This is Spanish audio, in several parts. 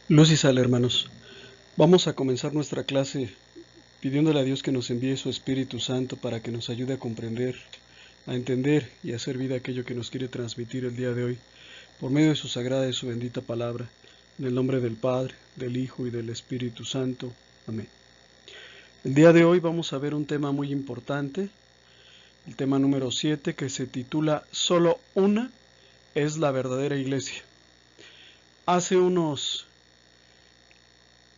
Luz y sal, hermanos. Vamos a comenzar nuestra clase pidiéndole a Dios que nos envíe su Espíritu Santo para que nos ayude a comprender, a entender y a hacer vida aquello que nos quiere transmitir el día de hoy, por medio de su sagrada y su bendita palabra, en el nombre del Padre, del Hijo y del Espíritu Santo. Amén. El día de hoy vamos a ver un tema muy importante, el tema número 7, que se titula Solo una es la verdadera iglesia. Hace unos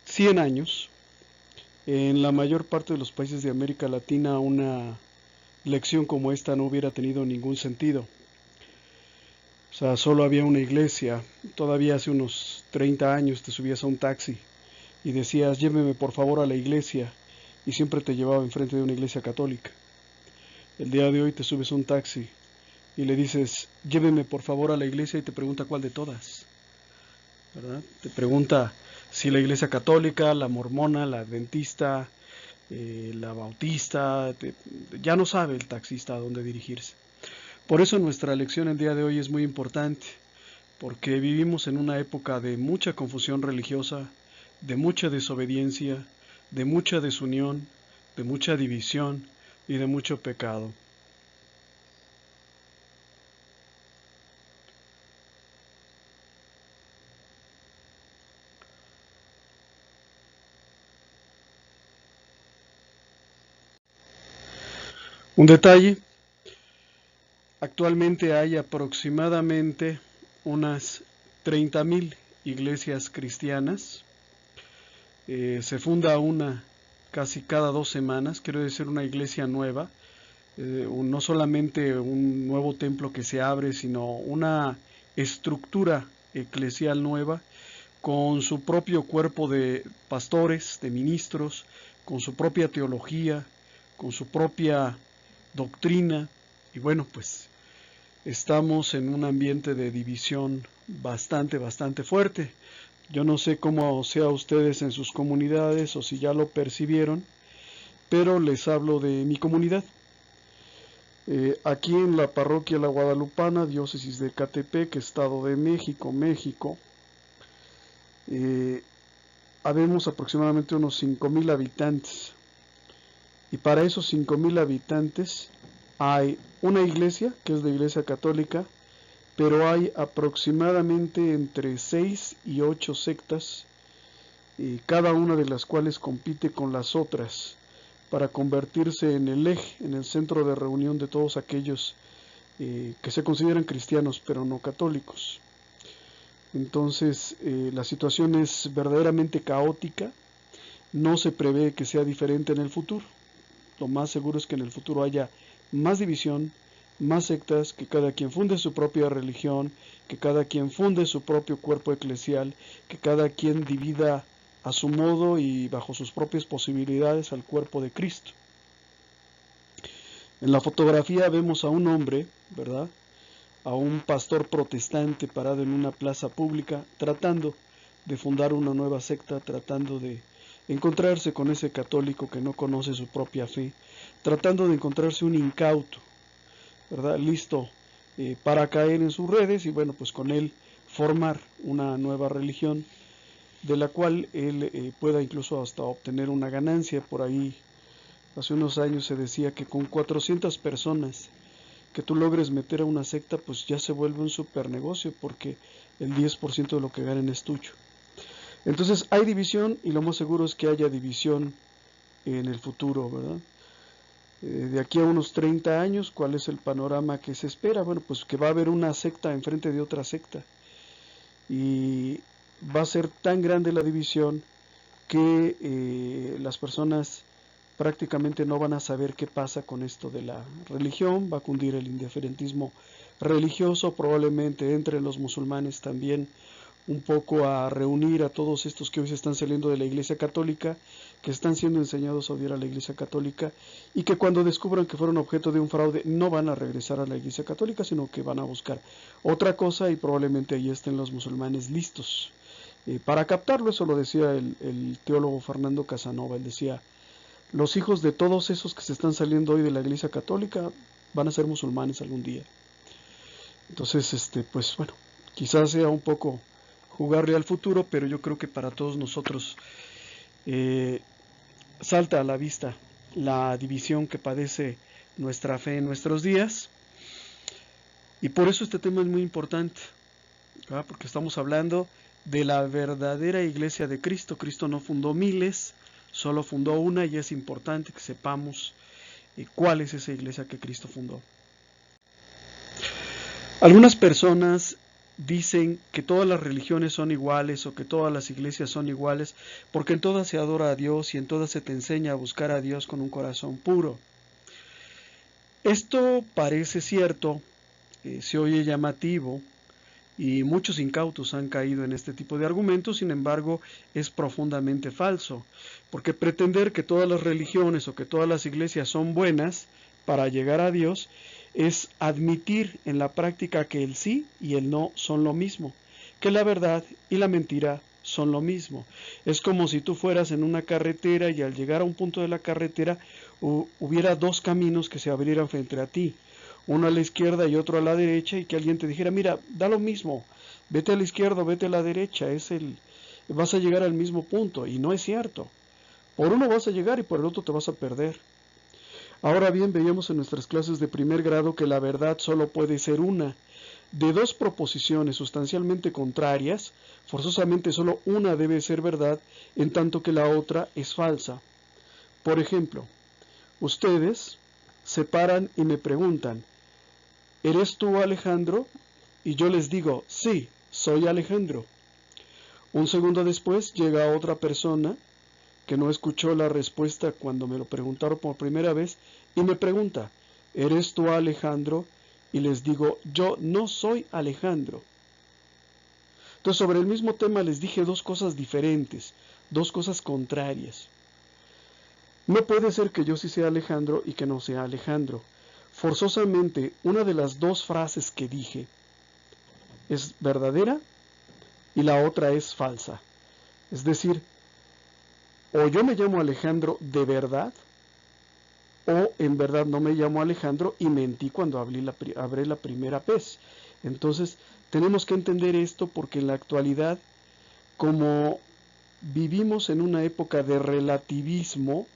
100 años, en la mayor parte de los países de América Latina, una lección como esta no hubiera tenido ningún sentido. O sea, solo había una iglesia. Todavía hace unos 30 años te subías a un taxi y decías, lléveme por favor a la iglesia, y siempre te llevaba enfrente de una iglesia católica. El día de hoy te subes a un taxi y le dices, lléveme por favor a la iglesia, y te pregunta cuál de todas, ¿verdad? Te pregunta si la iglesia católica, la mormona, la adventista, la bautista, ya no sabe el taxista a dónde dirigirse. Por eso nuestra lección el día de hoy es muy importante, porque vivimos en una época de mucha confusión religiosa, de mucha desobediencia, de mucha desunión, de mucha división y de mucho pecado. Un detalle: actualmente hay aproximadamente unas 30,000 iglesias cristianas. Se funda una casi cada 2 semanas, quiero decir una iglesia nueva, no solamente un nuevo templo que se abre, sino una estructura eclesial nueva, con su propio cuerpo de pastores, de ministros, con su propia teología, con su propia doctrina. Y bueno, pues estamos en un ambiente de división bastante fuerte. Yo no sé cómo sea ustedes en sus comunidades o si ya lo percibieron, pero les hablo de mi comunidad. Aquí en la parroquia La Guadalupana, diócesis de Ecatepec, Estado de México, México, habemos aproximadamente unos 5,000 habitantes. Y para esos 5,000 habitantes hay una iglesia, que es la iglesia católica, pero hay aproximadamente entre 6 y 8 sectas, cada una de las cuales compite con las otras para convertirse en el eje, en el centro de reunión de todos aquellos que se consideran cristianos pero no católicos. Entonces la situación es verdaderamente caótica. No se prevé que sea diferente en el futuro. Lo más seguro es que en el futuro haya más división, más sectas, que cada quien funde su propia religión, que cada quien funde su propio cuerpo eclesial, que cada quien divida a su modo y bajo sus propias posibilidades al cuerpo de Cristo. En la fotografía vemos a un hombre, ¿verdad?, a un pastor protestante parado en una plaza pública, tratando de fundar una nueva secta, tratando de encontrarse con ese católico que no conoce su propia fe, tratando de encontrarse un incauto, ¿verdad?, listo para caer en sus redes y bueno, pues con él formar una nueva religión de la cual él pueda incluso hasta obtener una ganancia. Por ahí hace unos años se decía que con 400 personas que tú logres meter a una secta, pues ya se vuelve un super negocio, porque el 10% de lo que ganen es tuyo. Entonces hay división, y lo más seguro es que haya división en el futuro, ¿verdad? De aquí a unos 30 años, ¿cuál es el panorama que se espera? Bueno, pues que va a haber una secta enfrente de otra secta, y va a ser tan grande la división que las personas prácticamente no van a saber qué pasa con esto de la religión. Va a cundir el indiferentismo religioso, probablemente entre los musulmanes también un poco a reunir a todos estos que hoy se están saliendo de la Iglesia Católica, que están siendo enseñados a odiar a la Iglesia Católica, y que cuando descubran que fueron objeto de un fraude no van a regresar a la Iglesia Católica, sino que van a buscar otra cosa, y probablemente ahí estén los musulmanes listos para captarlo. Eso lo decía el teólogo Fernando Casanova. Él decía, los hijos de todos esos que se están saliendo hoy de la Iglesia Católica van a ser musulmanes algún día. Entonces, pues bueno, quizás sea un poco jugarle al futuro, pero yo creo que para todos nosotros salta a la vista la división que padece nuestra fe en nuestros días, y por eso este tema es muy importante, ¿verdad? Porque estamos hablando de la verdadera iglesia de Cristo. Cristo no fundó miles, solo fundó una, y es importante que sepamos cuál es esa iglesia que Cristo fundó. Algunas personas dicen que todas las religiones son iguales o que todas las iglesias son iguales porque en todas se adora a Dios y en todas se te enseña a buscar a Dios con un corazón puro. Esto parece cierto, se oye llamativo y muchos incautos han caído en este tipo de argumentos. Sin embargo, es profundamente falso, porque pretender que todas las religiones o que todas las iglesias son buenas para llegar a Dios es admitir en la práctica que el sí y el no son lo mismo, que la verdad y la mentira son lo mismo. Es como si tú fueras en una carretera y al llegar a un punto de la carretera hubiera dos caminos que se abrieran frente a ti, uno a la izquierda y otro a la derecha, y que alguien te dijera, mira, da lo mismo, vete a la izquierda o vete a la derecha, vas a llegar al mismo punto, y no es cierto. Por uno vas a llegar y por el otro te vas a perder. Ahora bien, veíamos en nuestras clases de primer grado que la verdad solo puede ser una. De dos proposiciones sustancialmente contrarias, forzosamente solo una debe ser verdad, en tanto que la otra es falsa. Por ejemplo, ustedes se paran y me preguntan, ¿eres tú Alejandro? Y yo les digo, sí, soy Alejandro. Un segundo después llega otra persona que no escuchó la respuesta cuando me lo preguntaron por primera vez y me pregunta, ¿eres tú Alejandro? Y les digo, yo no soy Alejandro. Entonces, sobre el mismo tema les dije dos cosas diferentes, dos cosas contrarias. No puede ser que yo sí sea Alejandro y que no sea Alejandro. Forzosamente, una de las dos frases que dije es verdadera y la otra es falsa. Es decir, o yo me llamo Alejandro de verdad, o en verdad no me llamo Alejandro y mentí cuando hablé la primera vez. Entonces, tenemos que entender esto porque en la actualidad, como vivimos en una época de relativismo,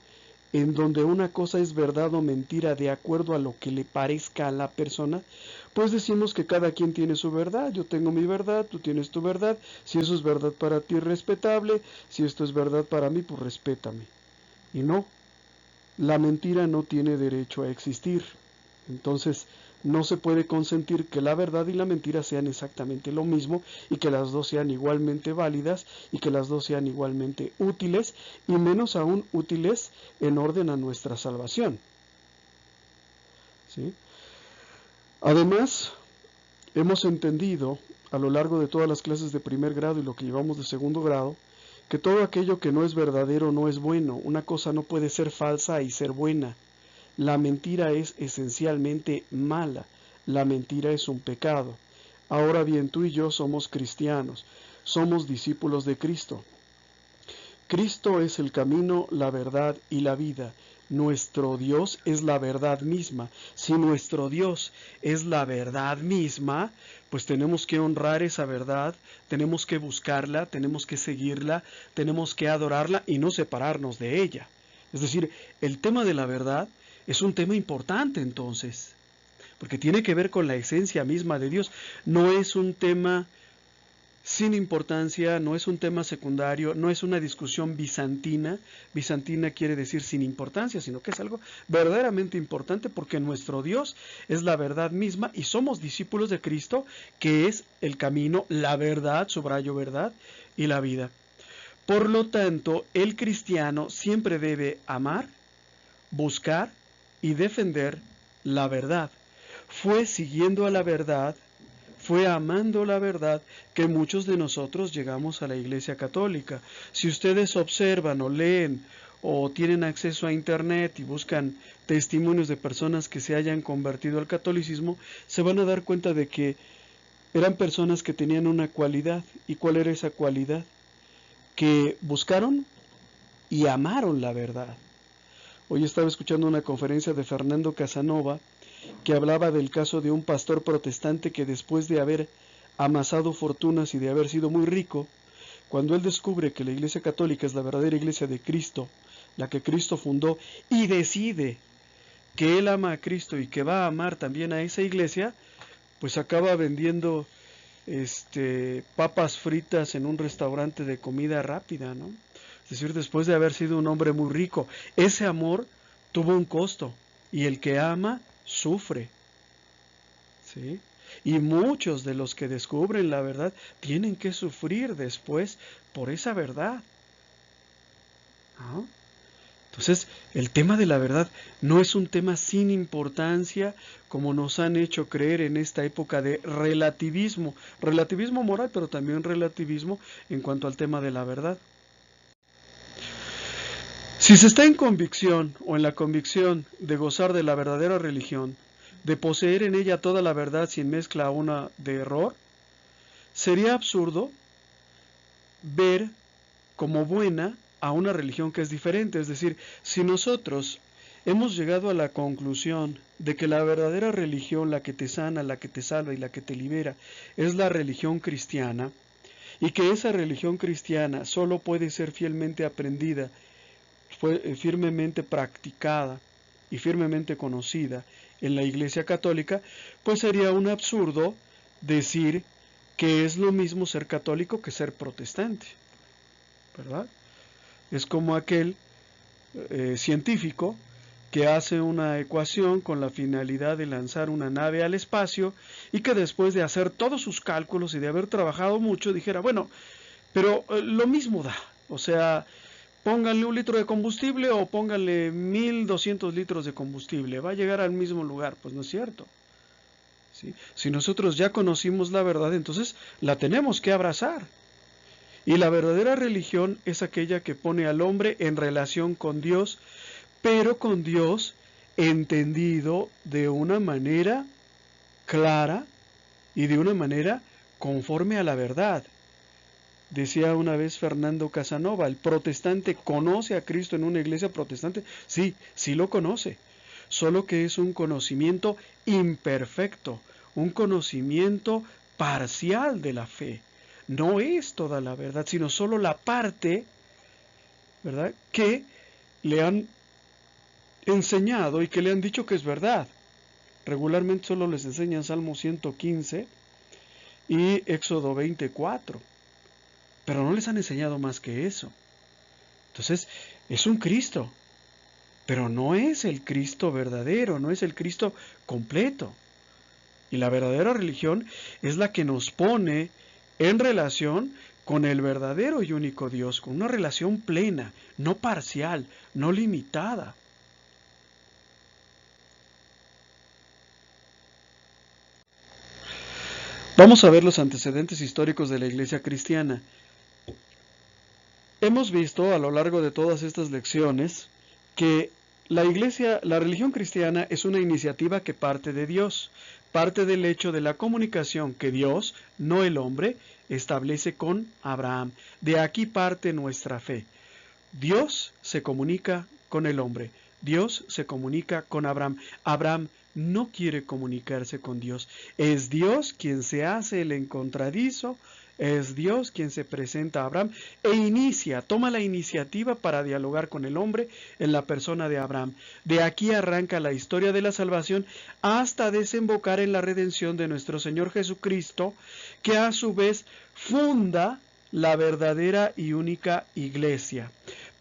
en donde una cosa es verdad o mentira de acuerdo a lo que le parezca a la persona, pues decimos que cada quien tiene su verdad. Yo tengo mi verdad, tú tienes tu verdad. Si eso es verdad para ti, respetable. Si esto es verdad para mí, pues respétame. Y no, la mentira no tiene derecho a existir. Entonces, no se puede consentir que la verdad y la mentira sean exactamente lo mismo y que las dos sean igualmente válidas y que las dos sean igualmente útiles, y menos aún útiles en orden a nuestra salvación. ¿Sí? Además, hemos entendido a lo largo de todas las clases de primer grado y lo que llevamos de segundo grado, que todo aquello que no es verdadero no es bueno. Una cosa no puede ser falsa y ser buena. La mentira es esencialmente mala. La mentira es un pecado. Ahora bien, tú y yo somos cristianos, somos discípulos de Cristo. Cristo es el camino, la verdad y la vida. Nuestro Dios es la verdad misma. Si nuestro Dios es la verdad misma, pues tenemos que honrar esa verdad, tenemos que buscarla, tenemos que seguirla, tenemos que adorarla y no separarnos de ella. Es decir, el tema de la verdad es un tema importante entonces, porque tiene que ver con la esencia misma de Dios. No es un tema sin importancia, no es un tema secundario, no es una discusión bizantina. Bizantina quiere decir sin importancia, sino que es algo verdaderamente importante porque nuestro Dios es la verdad misma y somos discípulos de Cristo, que es el camino, la verdad, subrayo verdad, y la vida. Por lo tanto, el cristiano siempre debe amar, buscar y defender la verdad. Fue siguiendo a la verdad, fue amando la verdad que muchos de nosotros llegamos a la Iglesia Católica. Si ustedes observan o leen o tienen acceso a internet y buscan testimonios de personas que se hayan convertido al catolicismo, se van a dar cuenta de que eran personas que tenían una cualidad. ¿Y cuál era esa cualidad? Que buscaron y amaron la verdad. Hoy estaba escuchando una conferencia de Fernando Casanova que hablaba del caso de un pastor protestante que después de haber amasado fortunas y de haber sido muy rico, cuando él descubre que la Iglesia Católica es la verdadera Iglesia de Cristo, la que Cristo fundó, y decide que él ama a Cristo y que va a amar también a esa iglesia, pues acaba vendiendo papas fritas en un restaurante de comida rápida, ¿no? Es decir, después de haber sido un hombre muy rico, ese amor tuvo un costo y el que ama sufre, ¿sí? Y muchos de los que descubren la verdad tienen que sufrir después por esa verdad, ¿no? Entonces, el tema de la verdad no es un tema sin importancia como nos han hecho creer en esta época de relativismo moral, pero también relativismo en cuanto al tema de la verdad. Si se está en convicción o en la convicción de gozar de la verdadera religión, de poseer en ella toda la verdad sin mezcla una de error, sería absurdo ver como buena a una religión que es diferente. Es decir, si nosotros hemos llegado a la conclusión de que la verdadera religión, la que te sana, la que te salva y la que te libera, es la religión cristiana, y que esa religión cristiana solo puede ser fielmente aprendida, firmemente practicada y firmemente conocida en la Iglesia Católica, pues sería un absurdo decir que es lo mismo ser católico que ser protestante, ¿verdad? Es como aquel científico que hace una ecuación con la finalidad de lanzar una nave al espacio y que después de hacer todos sus cálculos y de haber trabajado mucho dijera, bueno, pero lo mismo da, o sea, pónganle 1 litro de combustible o pónganle 1200 litros de combustible, va a llegar al mismo lugar. Pues no es cierto, ¿sí? Si nosotros ya conocimos la verdad, entonces la tenemos que abrazar. Y la verdadera religión es aquella que pone al hombre en relación con Dios, pero con Dios entendido de una manera clara y de una manera conforme a la verdad. Decía una vez Fernando Casanova, ¿el protestante conoce a Cristo en una iglesia protestante? Sí, sí lo conoce, solo que es un conocimiento imperfecto, un conocimiento parcial de la fe. No es toda la verdad, sino solo la parte, ¿verdad?, que le han enseñado y que le han dicho que es verdad. Regularmente solo les enseñan Salmo 115 y Éxodo 24, pero no les han enseñado más que eso. Entonces, es un Cristo, pero no es el Cristo verdadero, no es el Cristo completo. Y la verdadera religión es la que nos pone en relación con el verdadero y único Dios, con una relación plena, no parcial, no limitada. Vamos a ver los antecedentes históricos de la Iglesia cristiana. Hemos visto a lo largo de todas estas lecciones que la religión cristiana es una iniciativa que parte de Dios, parte del hecho de la comunicación que Dios, no el hombre, establece con Abraham. De aquí parte nuestra fe. Dios se comunica con el hombre, Dios se comunica con Abraham. Abraham no quiere comunicarse con Dios. Es Dios quien se hace el encontradizo, es Dios quien se presenta a Abraham e toma la iniciativa para dialogar con el hombre en la persona de Abraham. De aquí arranca la historia de la salvación hasta desembocar en la redención de nuestro Señor Jesucristo, que a su vez funda la verdadera y única iglesia.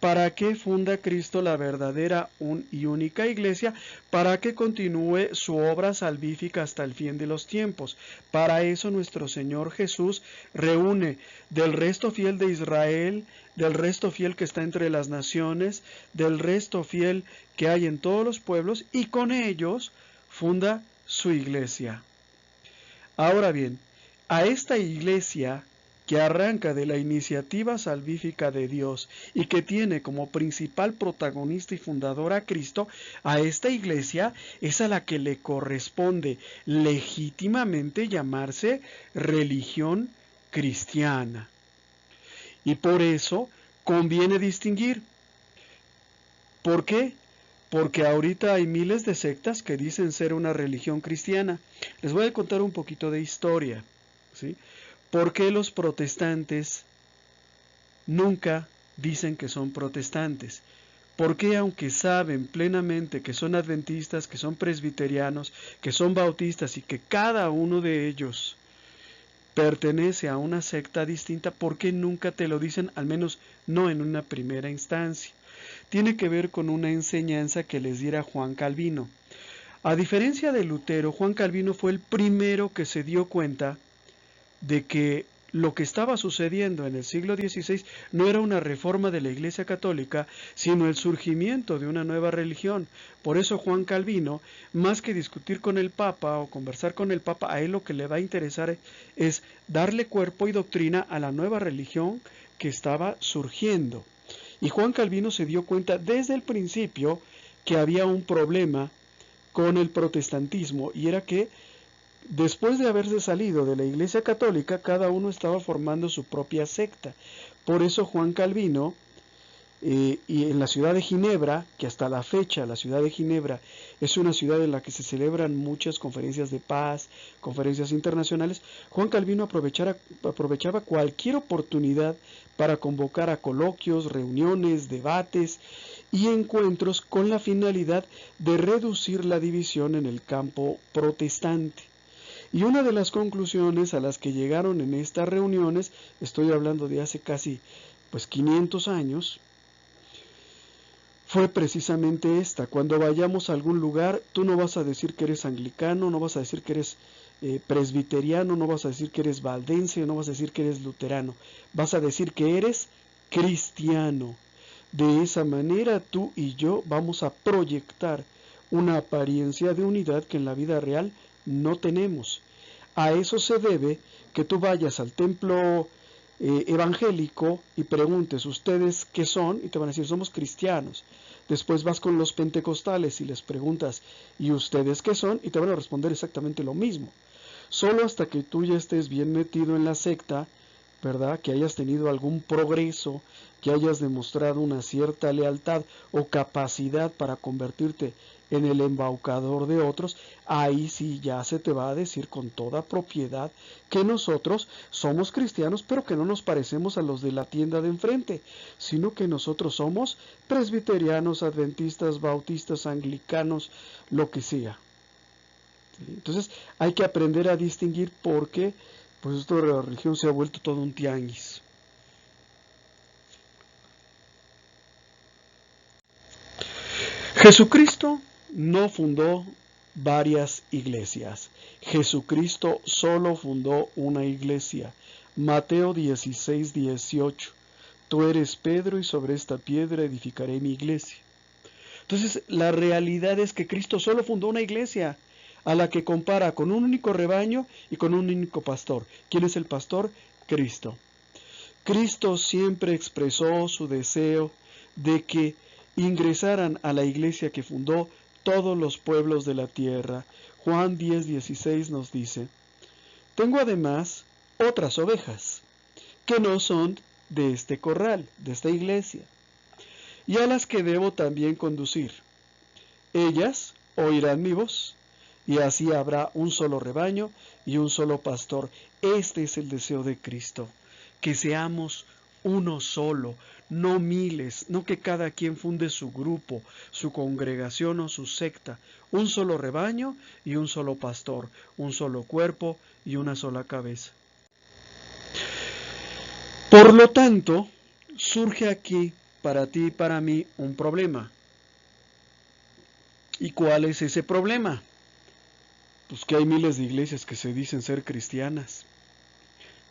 ¿Para qué funda Cristo la verdadera y única iglesia? Para que continúe su obra salvífica hasta el fin de los tiempos. Para eso nuestro Señor Jesús reúne del resto fiel de Israel, del resto fiel que está entre las naciones, del resto fiel que hay en todos los pueblos, y con ellos funda su iglesia. Ahora bien, a esta iglesia que arranca de la iniciativa salvífica de Dios y que tiene como principal protagonista y fundador a Cristo, a esta iglesia es a la que le corresponde legítimamente llamarse religión cristiana. Y por eso conviene distinguir. ¿Por qué? Porque ahorita hay miles de sectas que dicen ser una religión cristiana. Les voy a contar un poquito de historia, ¿sí? ¿Por qué los protestantes nunca dicen que son protestantes? ¿Por qué, aunque saben plenamente que son adventistas, que son presbiterianos, que son bautistas y que cada uno de ellos pertenece a una secta distinta, por qué nunca te lo dicen, al menos no en una primera instancia? Tiene que ver con una enseñanza que les diera Juan Calvino. A diferencia de Lutero, Juan Calvino fue el primero que se dio cuenta de que lo que estaba sucediendo en el siglo XVI no era una reforma de la Iglesia Católica, sino el surgimiento de una nueva religión. Por eso Juan Calvino, más que discutir con el Papa o conversar con el Papa, a él lo que le va a interesar es darle cuerpo y doctrina a la nueva religión que estaba surgiendo. Y Juan Calvino se dio cuenta desde el principio que había un problema con el protestantismo, y era que después de haberse salido de la Iglesia Católica, cada uno estaba formando su propia secta. Por eso Juan Calvino, y en la ciudad de Ginebra, que hasta la fecha la ciudad de Ginebra es una ciudad en la que se celebran muchas conferencias de paz, conferencias internacionales, Juan Calvino aprovechaba cualquier oportunidad para convocar a coloquios, reuniones, debates y encuentros con la finalidad de reducir la división en el campo protestante. Y una de las conclusiones a las que llegaron en estas reuniones, estoy hablando de hace casi 500 años, fue precisamente esta: cuando vayamos a algún lugar, tú no vas a decir que eres anglicano, no vas a decir que eres presbiteriano, no vas a decir que eres valdense, no vas a decir que eres luterano, vas a decir que eres cristiano. De esa manera tú y yo vamos a proyectar una apariencia de unidad que en la vida real no tenemos. A eso se debe que tú vayas al templo evangélico y preguntes, ¿ustedes qué son? Y te van a decir, somos cristianos. Después vas con los pentecostales y les preguntas, ¿y ustedes qué son? Y te van a responder exactamente lo mismo. Solo hasta que tú ya estés bien metido en la secta, ¿verdad?, que hayas tenido algún progreso, que hayas demostrado una cierta lealtad o capacidad para convertirte en el embaucador de otros, ahí sí ya se te va a decir con toda propiedad que nosotros somos cristianos, pero que no nos parecemos a los de la tienda de enfrente, sino que nosotros somos presbiterianos, adventistas, bautistas, anglicanos, lo que sea. ¿Sí? Entonces hay que aprender a distinguir, porque pues esto de la religión se ha vuelto todo un tianguis. Jesucristo no fundó varias iglesias. Jesucristo solo fundó una iglesia. Mateo 16:18. Tú eres Pedro y sobre esta piedra edificaré mi iglesia. Entonces, la realidad es que Cristo solo fundó una iglesia, a la que compara con un único rebaño y con un único pastor. ¿Quién es el pastor? Cristo. Cristo siempre expresó su deseo de que ingresaran a la iglesia que fundó todos los pueblos de la tierra. Juan 10:16 nos dice, tengo además otras ovejas que no son de este corral, de esta iglesia, y a las que debo también conducir. Ellas oirán mi voz, y así habrá un solo rebaño y un solo pastor. Este es el deseo de Cristo, que seamos uno solo, no miles, no que cada quien funde su grupo, su congregación o su secta. Un solo rebaño y un solo pastor, un solo cuerpo y una sola cabeza. Por lo tanto, surge aquí para ti y para mí un problema. ¿Y cuál es ese problema? Pues que hay miles de iglesias que se dicen ser cristianas.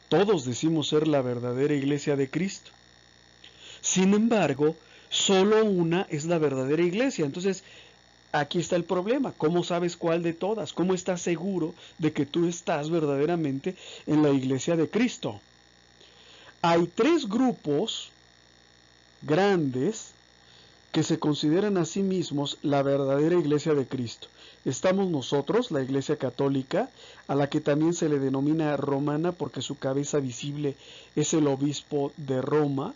Todos decimos ser la verdadera iglesia de Cristo. Sin embargo, solo una es la verdadera iglesia. Entonces, aquí está el problema. ¿Cómo sabes cuál de todas? ¿Cómo estás seguro de que tú estás verdaderamente en la iglesia de Cristo? Hay tres grupos grandes que se consideran a sí mismos la verdadera iglesia de Cristo. Estamos nosotros, la iglesia católica, a la que también se le denomina romana porque su cabeza visible es el obispo de Roma.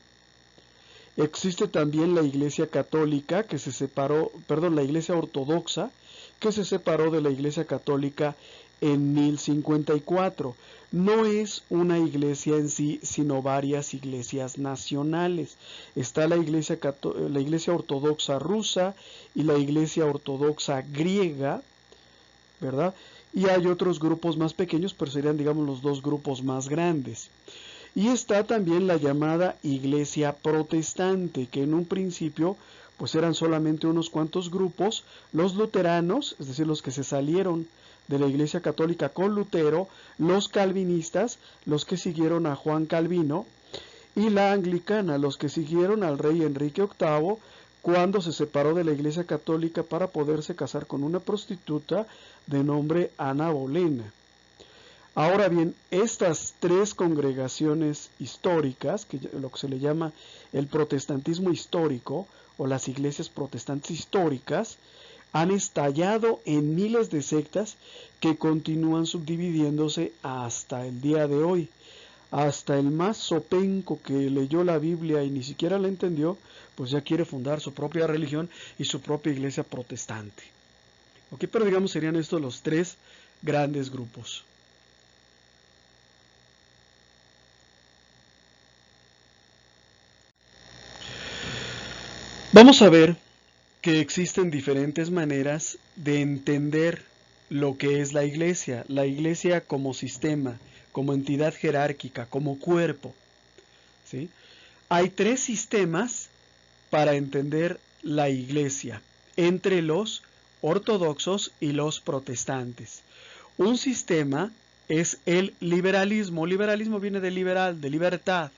Existe también la iglesia católica la iglesia ortodoxa, que se separó de la iglesia católica en 1054. No es una iglesia en sí, sino varias iglesias nacionales. Está la iglesia ortodoxa rusa y la iglesia ortodoxa griega, ¿verdad? Y hay otros grupos más pequeños, pero serían, digamos, los dos grupos más grandes. Y está también la llamada iglesia protestante, que en un principio pues eran solamente unos cuantos grupos, los luteranos, es decir, los que se salieron de la iglesia católica con Lutero, los calvinistas, los que siguieron a Juan Calvino, y la anglicana, los que siguieron al rey Enrique VIII cuando se separó de la iglesia católica para poderse casar con una prostituta de nombre Ana Bolena. Ahora bien, estas tres congregaciones históricas, que lo que se le llama el protestantismo histórico o las iglesias protestantes históricas, han estallado en miles de sectas que continúan subdividiéndose hasta el día de hoy. Hasta el más zopenco que leyó la Biblia y ni siquiera la entendió, pues ya quiere fundar su propia religión y su propia iglesia protestante. ¿Ok? Pero digamos serían estos los tres grandes grupos. Vamos a ver que existen diferentes maneras de entender lo que es la iglesia como sistema, como entidad jerárquica, como cuerpo, ¿sí? Hay tres sistemas para entender la iglesia entre los ortodoxos y los protestantes. Un sistema es el liberalismo. Liberalismo viene de liberal, de libertad.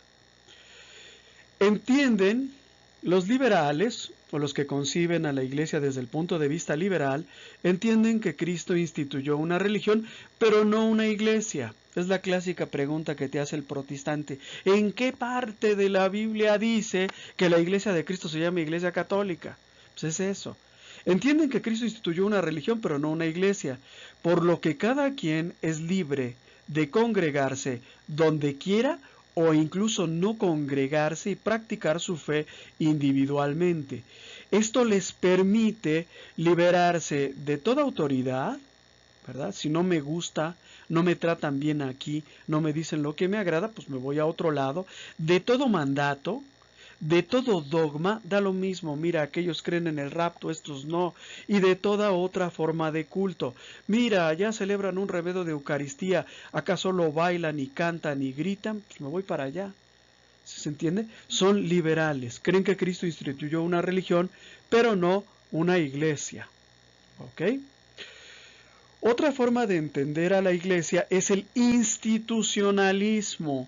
Entienden los liberales, o los que conciben a la iglesia desde el punto de vista liberal, entienden que Cristo instituyó una religión, pero no una iglesia. Es la clásica pregunta que te hace el protestante. ¿En qué parte de la Biblia dice que la iglesia de Cristo se llama iglesia católica? Pues es eso. Entienden que Cristo instituyó una religión, pero no una iglesia, por lo que cada quien es libre de congregarse donde quiera o incluso no congregarse y practicar su fe individualmente. Esto les permite liberarse de toda autoridad, ¿verdad? Si no me gusta, no me tratan bien aquí, no me dicen lo que me agrada, pues me voy a otro lado, de todo mandato, de todo dogma, da lo mismo, mira, aquellos creen en el rapto, estos no, y de toda otra forma de culto. Mira, ya celebran un revedo de Eucaristía, acá solo bailan y cantan y gritan, pues me voy para allá. ¿Se entiende? Son liberales, creen que Cristo instituyó una religión, pero no una iglesia. ¿Ok? Otra forma de entender a la iglesia es el institucionalismo.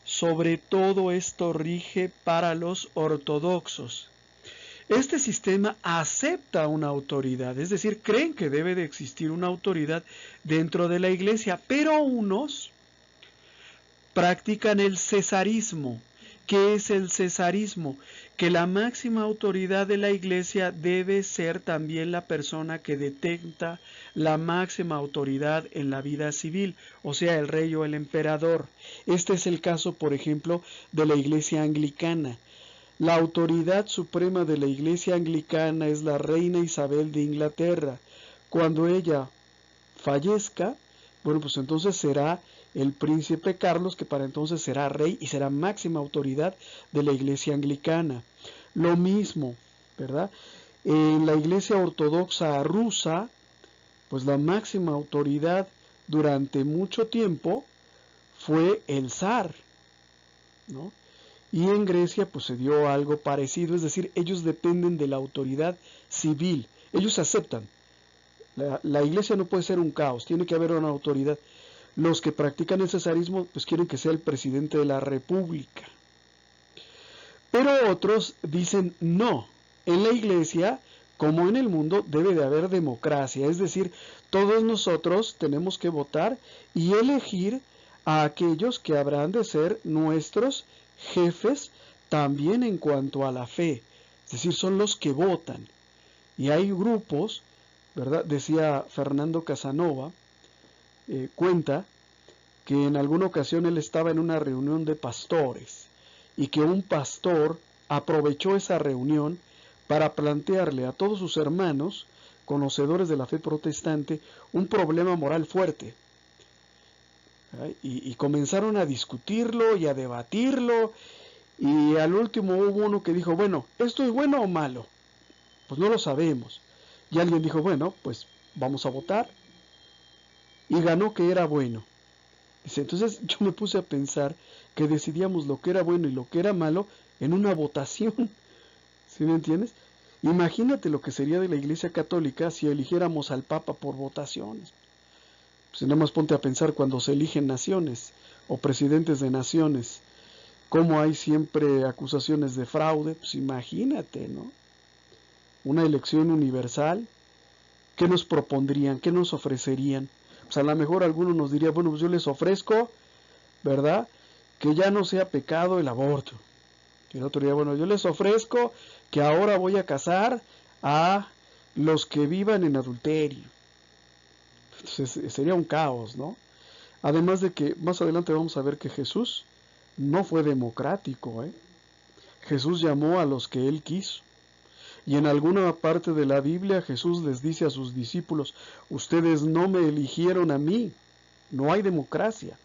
Sobre todo esto rige para los ortodoxos. Este sistema acepta una autoridad, es decir, creen que debe de existir una autoridad dentro de la iglesia, pero unos practican el cesarismo. ¿Qué es el cesarismo? Que la máxima autoridad de la iglesia debe ser también la persona que detenta la máxima autoridad en la vida civil, o sea, el rey o el emperador. Este es el caso, por ejemplo, de la iglesia anglicana. La autoridad suprema de la iglesia anglicana es la reina Isabel de Inglaterra. Cuando ella fallezca, bueno, pues entonces será el príncipe Carlos, que para entonces será rey y será máxima autoridad de la iglesia anglicana. Lo mismo, ¿verdad? En la iglesia ortodoxa rusa, pues la máxima autoridad durante mucho tiempo fue el zar, ¿no? Y en Grecia pues se dio algo parecido, es decir, ellos dependen de la autoridad civil, ellos aceptan. La iglesia no puede ser un caos, tiene que haber una autoridad. Los que practican el cesarismo pues quieren que sea el presidente de la república. Pero otros dicen no, en la iglesia como en el mundo debe de haber democracia, es decir, todos nosotros tenemos que votar y elegir a aquellos que habrán de ser nuestros jefes también en cuanto a la fe, es decir, son los que votan. Y hay grupos, ¿verdad? Decía Fernando Casanova, cuenta que en alguna ocasión él estaba en una reunión de pastores y que un pastor aprovechó esa reunión para plantearle a todos sus hermanos conocedores de la fe protestante, un problema moral fuerte. Y comenzaron a discutirlo y a debatirlo, y al último hubo uno que dijo, bueno, ¿esto es bueno o malo? Pues no lo sabemos. Y alguien dijo, bueno, pues vamos a votar. Y ganó que era bueno. Dice, entonces yo me puse a pensar que decidíamos lo que era bueno y lo que era malo en una votación. ¿Sí me entiendes? Imagínate lo que sería de la Iglesia Católica si eligiéramos al Papa por votaciones. Pues nada más ponte a pensar cuando se eligen naciones o presidentes de naciones, cómo hay siempre acusaciones de fraude. Pues imagínate, ¿no? Una elección universal, ¿qué nos propondrían? ¿Qué nos ofrecerían? Pues a lo mejor alguno nos diría, bueno, pues yo les ofrezco, ¿verdad?, que ya no sea pecado el aborto. Y el otro día, bueno, yo les ofrezco que ahora voy a casar a los que vivan en adulterio. Entonces sería un caos, ¿no? Además de que más adelante vamos a ver que Jesús no fue democrático, ¿eh? Jesús llamó a los que él quiso. Y en alguna parte de la Biblia Jesús les dice a sus discípulos, ustedes no me eligieron a mí, no hay democracia,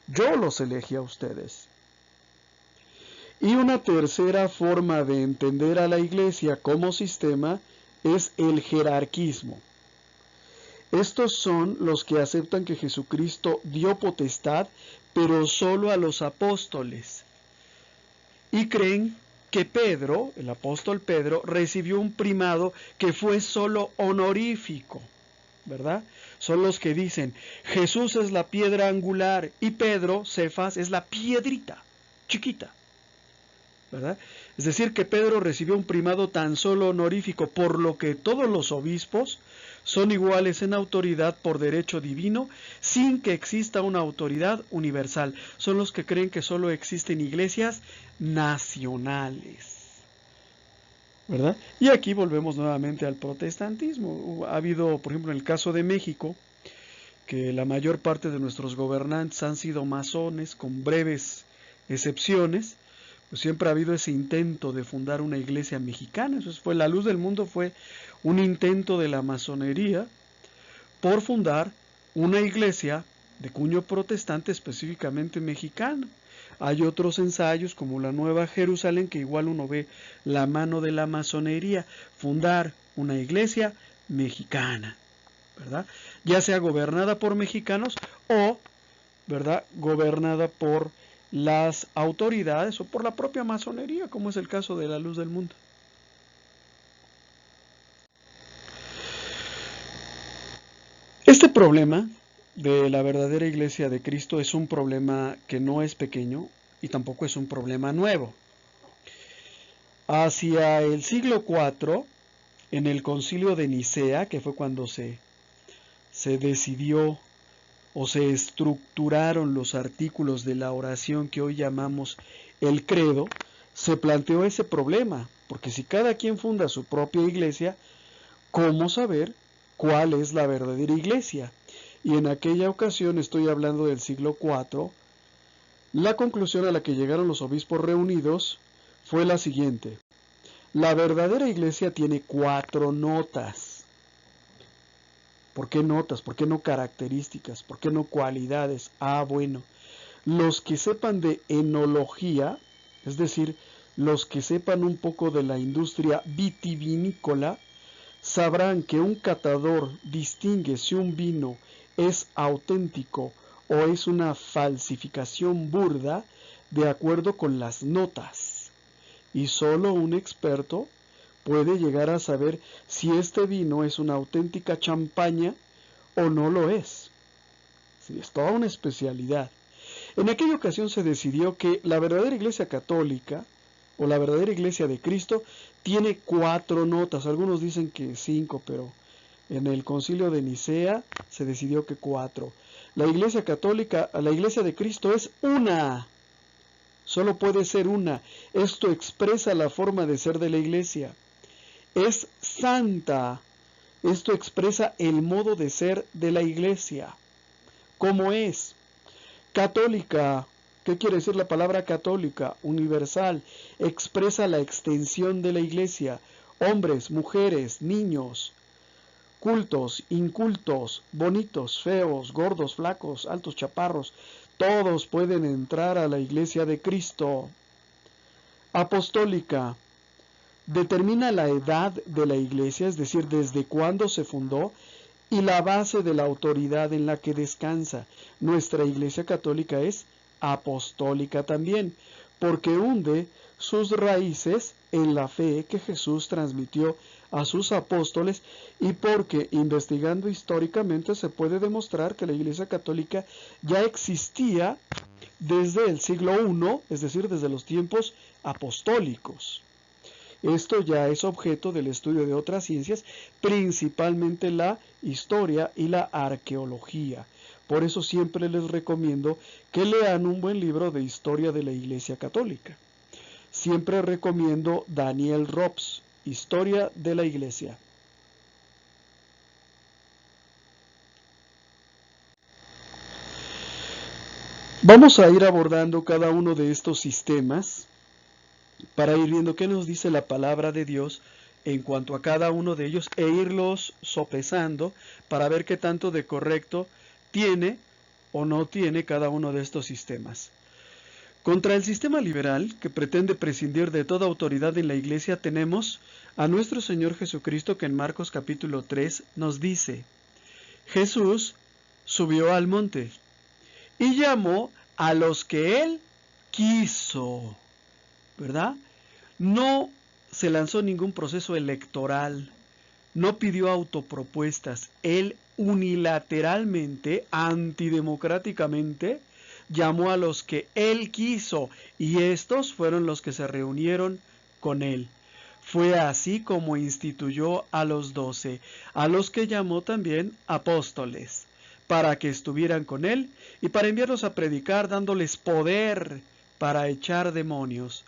yo los elegí a ustedes. Y una tercera forma de entender a la Iglesia como sistema es el jerarquismo. Estos son los que aceptan que Jesucristo dio potestad, pero solo a los apóstoles. Y creen que Pedro, el apóstol Pedro, recibió un primado que fue solo honorífico, ¿verdad? Son los que dicen, Jesús es la piedra angular y Pedro, Cefas, es la piedrita, chiquita, ¿verdad? Es decir, que Pedro recibió un primado tan solo honorífico, por lo que todos los obispos son iguales en autoridad por derecho divino, sin que exista una autoridad universal. Son los que creen que solo existen iglesias nacionales, ¿verdad? Y aquí volvemos nuevamente al protestantismo. Ha habido, por ejemplo, en el caso de México, que la mayor parte de nuestros gobernantes han sido masones, con breves excepciones. Pues siempre ha habido ese intento de fundar una iglesia mexicana. Eso fue la luz del mundo, fue un intento de la masonería por fundar una iglesia de cuño protestante, específicamente mexicana. Hay otros ensayos como la Nueva Jerusalén, que igual uno ve la mano de la masonería, fundar una iglesia mexicana, ¿verdad? Ya sea gobernada por mexicanos o, ¿verdad?, gobernada por las autoridades o por la propia masonería, como es el caso de la luz del mundo. Este problema de la verdadera iglesia de Cristo es un problema que no es pequeño y tampoco es un problema nuevo. Hacia el siglo IV, en el concilio de Nicea, que fue cuando se decidió o se estructuraron los artículos de la oración que hoy llamamos el credo, se planteó ese problema, porque si cada quien funda su propia iglesia, ¿cómo saber cuál es la verdadera iglesia? Y en aquella ocasión, estoy hablando del siglo IV, la conclusión a la que llegaron los obispos reunidos fue la siguiente: la verdadera iglesia tiene 4 notas. ¿Por qué notas? ¿Por qué no características? ¿Por qué no cualidades? Ah, bueno, los que sepan de enología, es decir, los que sepan un poco de la industria vitivinícola, sabrán que un catador distingue si un vino es auténtico o es una falsificación burda de acuerdo con las notas. Y solo un experto puede llegar a saber si este vino es una auténtica champaña o no lo es. Sí, es toda una especialidad. En aquella ocasión se decidió que la verdadera iglesia católica o la verdadera iglesia de Cristo tiene 4 notas. Algunos dicen que 5, pero en el concilio de Nicea se decidió que 4. La iglesia católica, la iglesia de Cristo es una. Solo puede ser una. Esto expresa la forma de ser de la iglesia. Es santa. Esto expresa el modo de ser de la iglesia. ¿Cómo es? Católica. ¿Qué quiere decir la palabra católica? Universal. Expresa la extensión de la iglesia. Hombres, mujeres, niños. cultos, incultos, bonitos, feos, gordos, flacos, altos, chaparros, todos pueden entrar a la iglesia de Cristo. Apostólica. Determina la edad de la iglesia, es decir, desde cuándo se fundó, y la base de la autoridad en la que descansa. Nuestra iglesia católica es apostólica también, porque hunde sus raíces en la fe que Jesús transmitió a sus apóstoles y porque, investigando históricamente, se puede demostrar que la iglesia católica ya existía desde el siglo I, es decir, desde los tiempos apostólicos. Esto ya es objeto del estudio de otras ciencias, principalmente la historia y la arqueología. Por eso siempre les recomiendo que lean un buen libro de historia de la Iglesia Católica. Siempre recomiendo Daniel Robs, Historia de la Iglesia. Vamos a ir abordando cada uno de estos sistemas para ir viendo qué nos dice la palabra de Dios en cuanto a cada uno de ellos e irlos sopesando para ver qué tanto de correcto tiene o no tiene cada uno de estos sistemas. Contra el sistema liberal, que pretende prescindir de toda autoridad en la Iglesia, tenemos a nuestro Señor Jesucristo, que en Marcos capítulo 3 nos dice: Jesús subió al monte y llamó a los que Él quiso, ¿verdad? No se lanzó ningún proceso electoral, no pidió autopropuestas. Él unilateralmente, antidemocráticamente, llamó a los que Él quiso, y estos fueron los que se reunieron con Él. Fue así como instituyó a los 12, a los que llamó también apóstoles, para que estuvieran con Él y para enviarlos a predicar, dándoles poder para echar demonios.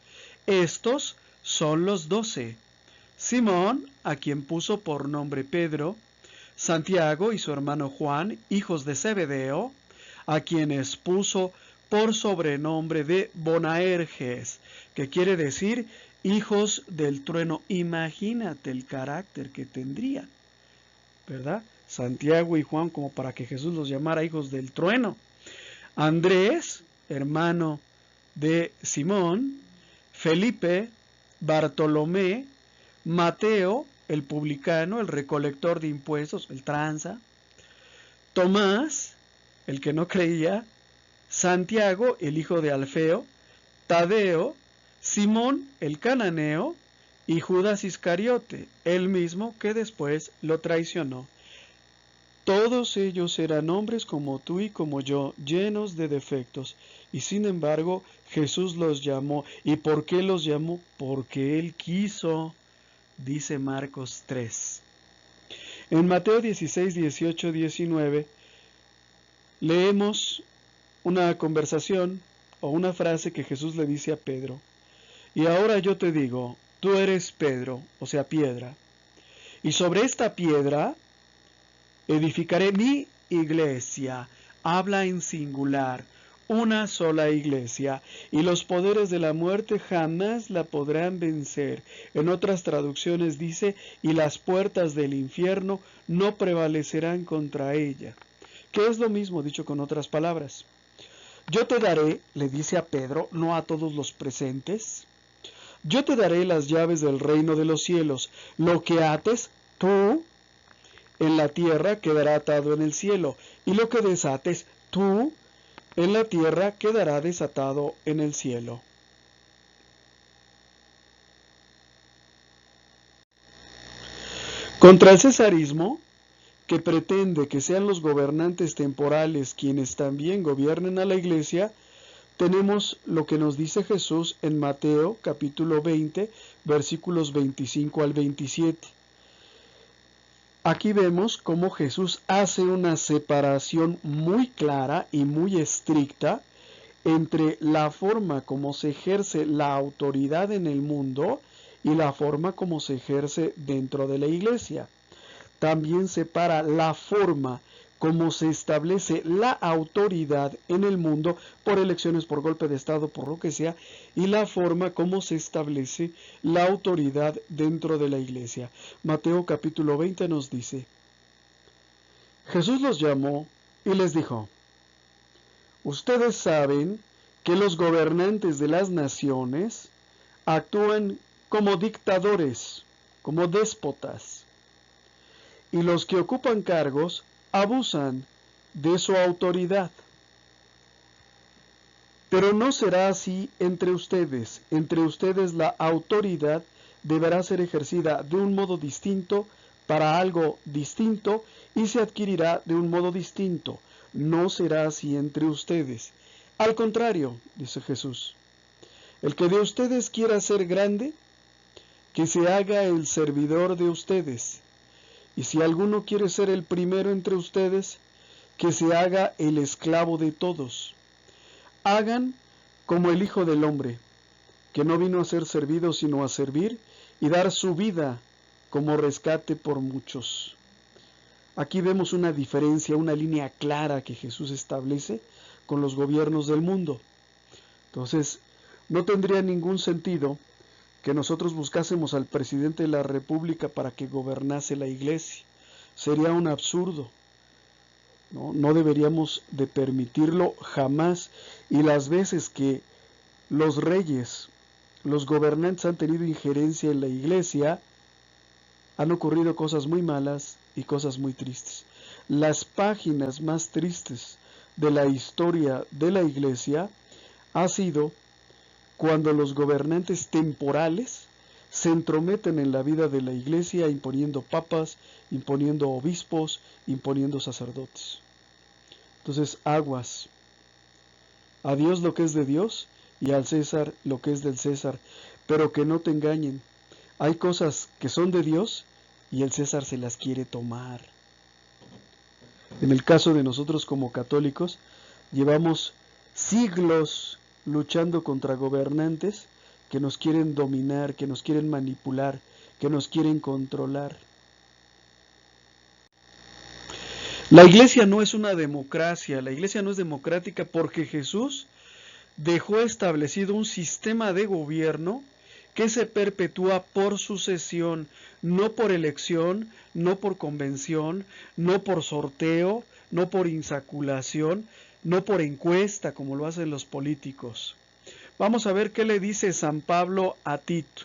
Estos son los 12. Simón, a quien puso por nombre Pedro, Santiago y su hermano Juan, hijos de Zebedeo, a quienes puso por sobrenombre de Boanerges, que quiere decir hijos del trueno. Imagínate el carácter que tendría, ¿verdad? Santiago y Juan, como para que Jesús los llamara hijos del trueno. Andrés, hermano de Simón, Felipe, Bartolomé, Mateo, el publicano, el recolector de impuestos, el tranza, Tomás, el que no creía, Santiago, el hijo de Alfeo, Tadeo, Simón, el cananeo, y Judas Iscariote, el mismo que después lo traicionó. Todos ellos eran hombres como tú y como yo, llenos de defectos, y sin embargo Jesús los llamó. ¿Y por qué los llamó? Porque Él quiso, dice Marcos 3. En Mateo 16, 18, 19, leemos una conversación o una frase que Jesús le dice a Pedro. Y ahora yo te digo, tú eres Pedro, o sea, piedra, y sobre esta piedra edificaré mi iglesia. Habla en singular, una sola iglesia, y los poderes de la muerte jamás la podrán vencer. En otras traducciones dice, y las puertas del infierno no prevalecerán contra ella, que es lo mismo dicho con otras palabras. Yo te daré, le dice a Pedro, no a todos los presentes, yo te daré las llaves del reino de los cielos. Lo que ates tú en la tierra quedará atado en el cielo, y lo que desates tú en la tierra quedará desatado en el cielo. Contra el cesarismo, que pretende que sean los gobernantes temporales quienes también gobiernen a la iglesia, tenemos lo que nos dice Jesús en Mateo capítulo 20, versículos 25 al 27. Aquí vemos cómo Jesús hace una separación muy clara y muy estricta entre la forma como se ejerce la autoridad en el mundo y la forma como se ejerce dentro de la iglesia. También separa la forma como se establece la autoridad en el mundo por elecciones, por golpe de estado, por lo que sea, y la forma como se establece la autoridad dentro de la iglesia. Mateo capítulo 20 nos dice: Jesús los llamó y les dijo: ustedes saben que los gobernantes de las naciones actúan como dictadores, como déspotas, y los que ocupan cargos abusan de su autoridad. Pero no será así entre ustedes. Entre ustedes la autoridad deberá ser ejercida de un modo distinto para algo distinto y se adquirirá de un modo distinto. No será así entre ustedes. Al contrario, dice Jesús, el que de ustedes quiera ser grande, que se haga el servidor de ustedes. Y si alguno quiere ser el primero entre ustedes, que se haga el esclavo de todos. Hagan como el Hijo del Hombre, que no vino a ser servido sino a servir y dar su vida como rescate por muchos. Aquí vemos una diferencia, una línea clara que Jesús establece con los gobiernos del mundo. Entonces, no tendría ningún sentido que nosotros buscásemos al presidente de la República para que gobernase la iglesia. Sería un absurdo. No deberíamos de permitirlo jamás. Y las veces que los reyes, los gobernantes han tenido injerencia en la iglesia, han ocurrido cosas muy malas y cosas muy tristes. Las páginas más tristes de la historia de la iglesia ha sido cuando los gobernantes temporales se entrometen en la vida de la iglesia imponiendo papas, imponiendo obispos, imponiendo sacerdotes. Entonces, aguas. A Dios lo que es de Dios y al César lo que es del César. Pero que no te engañen. Hay cosas que son de Dios y el César se las quiere tomar. En el caso de nosotros como católicos, llevamos siglos luchando contra gobernantes que nos quieren dominar, que nos quieren manipular, que nos quieren controlar. La iglesia no es una democracia, la iglesia no es democrática porque Jesús dejó establecido un sistema de gobierno que se perpetúa por sucesión, no por elección, no por convención, no por sorteo, no por insaculación, no por encuesta como lo hacen los políticos. Vamos a ver qué le dice San Pablo a Tito.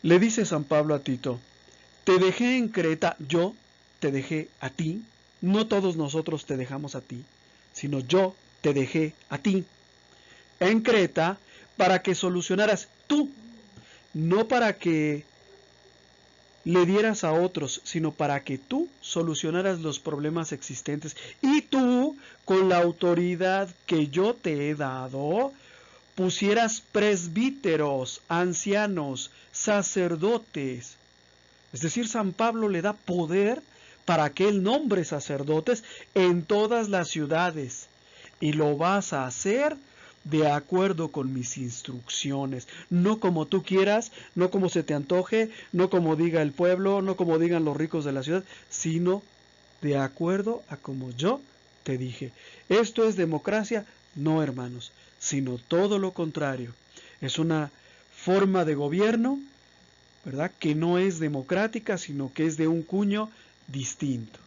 Le dice San Pablo a Tito: te dejé en Creta, yo te dejé a ti, no todos nosotros te dejamos a ti, sino yo te dejé a ti en Creta para que solucionaras tú, no para que le dieras a otros, sino para que tú solucionaras los problemas existentes. Y tú, con la autoridad que yo te he dado, pusieras presbíteros, ancianos, sacerdotes. Es decir, San Pablo le da poder para que él nombre sacerdotes en todas las ciudades. Y lo vas a hacer de acuerdo con mis instrucciones, no como tú quieras, no como se te antoje, no como diga el pueblo, no como digan los ricos de la ciudad, sino de acuerdo a como yo te dije. ¿Esto es democracia? No, hermanos, sino todo lo contrario. Es una forma de gobierno, ¿verdad?, que no es democrática, sino que es de un cuño distinto.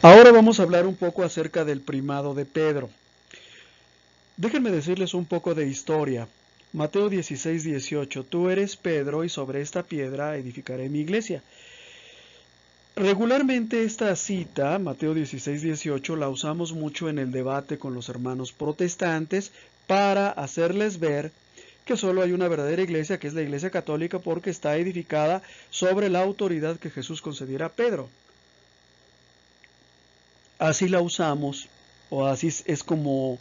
Ahora vamos a hablar un poco acerca del primado de Pedro. Déjenme decirles un poco de historia. Mateo 16:18, tú eres Pedro y sobre esta piedra edificaré mi iglesia. Regularmente esta cita, Mateo 16:18, la usamos mucho en el debate con los hermanos protestantes para hacerles ver que solo hay una verdadera iglesia, que es la iglesia católica, porque está edificada sobre la autoridad que Jesús concediera a Pedro. Así la usamos, o así es como,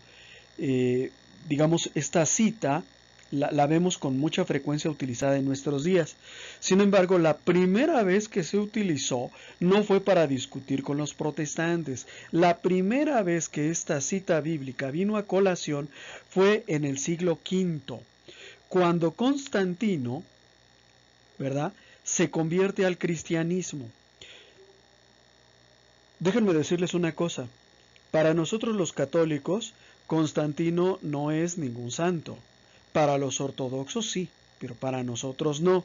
digamos, esta cita la vemos con mucha frecuencia utilizada en nuestros días. Sin embargo, la primera vez que se utilizó no fue para discutir con los protestantes. La primera vez que esta cita bíblica vino a colación fue en el siglo V, cuando Constantino, ¿verdad?, se convierte al cristianismo. Déjenme decirles una cosa. Para nosotros los católicos, Constantino no es ningún santo. Para los ortodoxos sí, pero para nosotros no.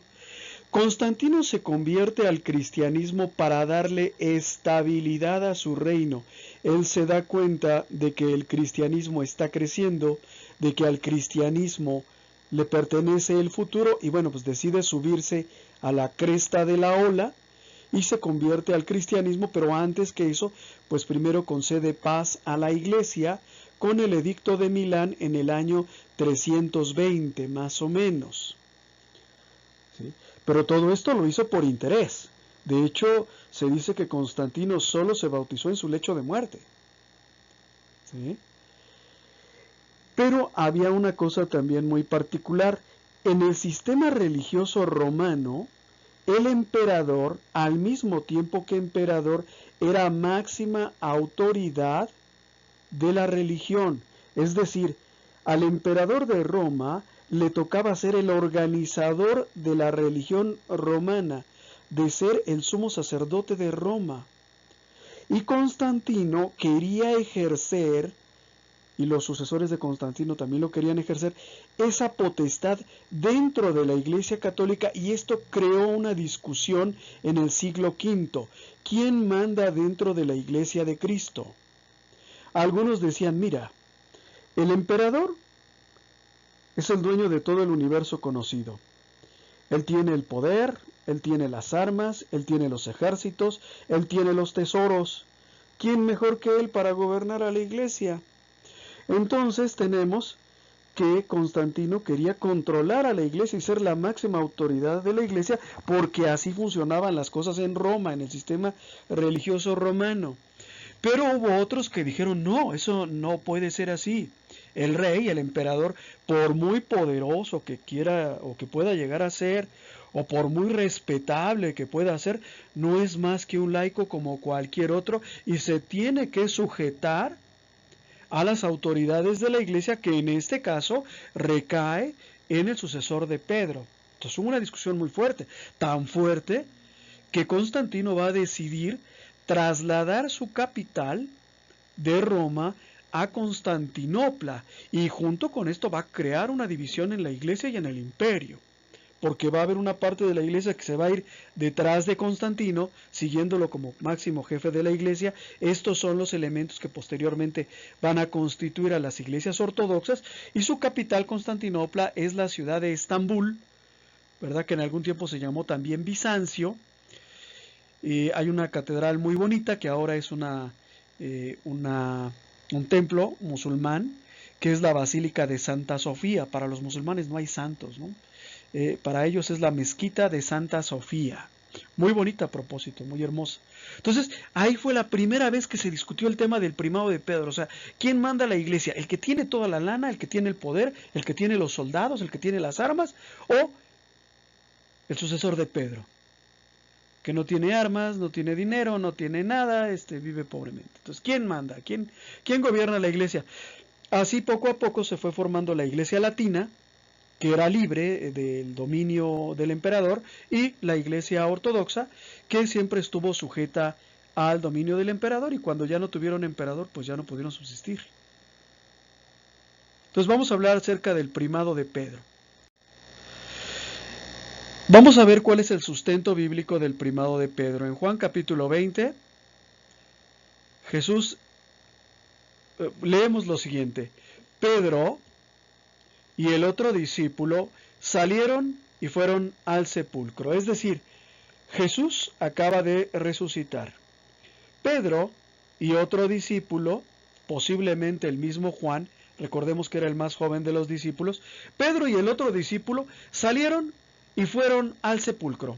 Constantino se convierte al cristianismo para darle estabilidad a su reino. Él se da cuenta de que el cristianismo está creciendo, de que al cristianismo le pertenece el futuro y bueno, pues decide subirse a la cresta de la ola y se convierte al cristianismo, pero antes que eso, pues primero concede paz a la iglesia con el edicto de Milán en el año 320, más o menos. ¿Sí? Pero todo esto lo hizo por interés. De hecho, se dice que Constantino solo se bautizó en su lecho de muerte. ¿Sí? Pero había una cosa también muy particular. En el sistema religioso romano, el emperador, al mismo tiempo que emperador, era máxima autoridad de la religión. Es decir, al emperador de Roma le tocaba ser el organizador de la religión romana, de ser el sumo sacerdote de Roma. Y Constantino quería ejercer, y los sucesores de Constantino también lo querían ejercer, esa potestad dentro de la Iglesia Católica, y esto creó una discusión en el siglo V. ¿Quién manda dentro de la Iglesia de Cristo? Algunos decían, mira, el emperador es el dueño de todo el universo conocido. Él tiene el poder, él tiene las armas, él tiene los ejércitos, él tiene los tesoros. ¿Quién mejor que él para gobernar a la iglesia? Entonces tenemos que Constantino quería controlar a la iglesia y ser la máxima autoridad de la iglesia, porque así funcionaban las cosas en Roma, en el sistema religioso romano. Pero hubo otros que dijeron, no, eso no puede ser así. El rey, el emperador, por muy poderoso que quiera o que pueda llegar a ser, o por muy respetable que pueda ser, no es más que un laico como cualquier otro y se tiene que sujetar a las autoridades de la iglesia, que en este caso recae en el sucesor de Pedro. Entonces hubo una discusión muy fuerte, tan fuerte que Constantino va a decidir trasladar su capital de Roma a Constantinopla, y junto con esto va a crear una división en la iglesia y en el imperio, porque va a haber una parte de la iglesia que se va a ir detrás de Constantino, siguiéndolo como máximo jefe de la iglesia. Estos son los elementos que posteriormente van a constituir a las iglesias ortodoxas, y su capital, Constantinopla, es la ciudad de Estambul, ¿verdad? Que en algún tiempo se llamó también Bizancio. Hay una catedral muy bonita que ahora es un templo musulmán, que es la Basílica de Santa Sofía. Para los musulmanes no hay santos, ¿no? Para ellos es la mezquita de Santa Sofía. Muy bonita a propósito, muy hermosa. Entonces, ahí fue la primera vez que se discutió el tema del primado de Pedro. O sea, ¿quién manda a la iglesia? ¿El que tiene toda la lana, el que tiene el poder, el que tiene los soldados, el que tiene las armas, o el sucesor de Pedro, que no tiene armas, no tiene dinero, no tiene nada, vive pobremente? Entonces, ¿quién manda? ¿Quién gobierna la iglesia? Así poco a poco se fue formando la iglesia latina, que era libre del dominio del emperador, y la iglesia ortodoxa, que siempre estuvo sujeta al dominio del emperador, y cuando ya no tuvieron emperador, pues ya no pudieron subsistir. Entonces vamos a hablar acerca del primado de Pedro. Vamos a ver cuál es el sustento bíblico del primado de Pedro. En Juan capítulo 20, Jesús, leemos lo siguiente: Pedro y el otro discípulo salieron y fueron al sepulcro. Es decir, Jesús acaba de resucitar. Pedro y otro discípulo, posiblemente el mismo Juan, recordemos que era el más joven de los discípulos, Pedro y el otro discípulo salieron y fueron al sepulcro.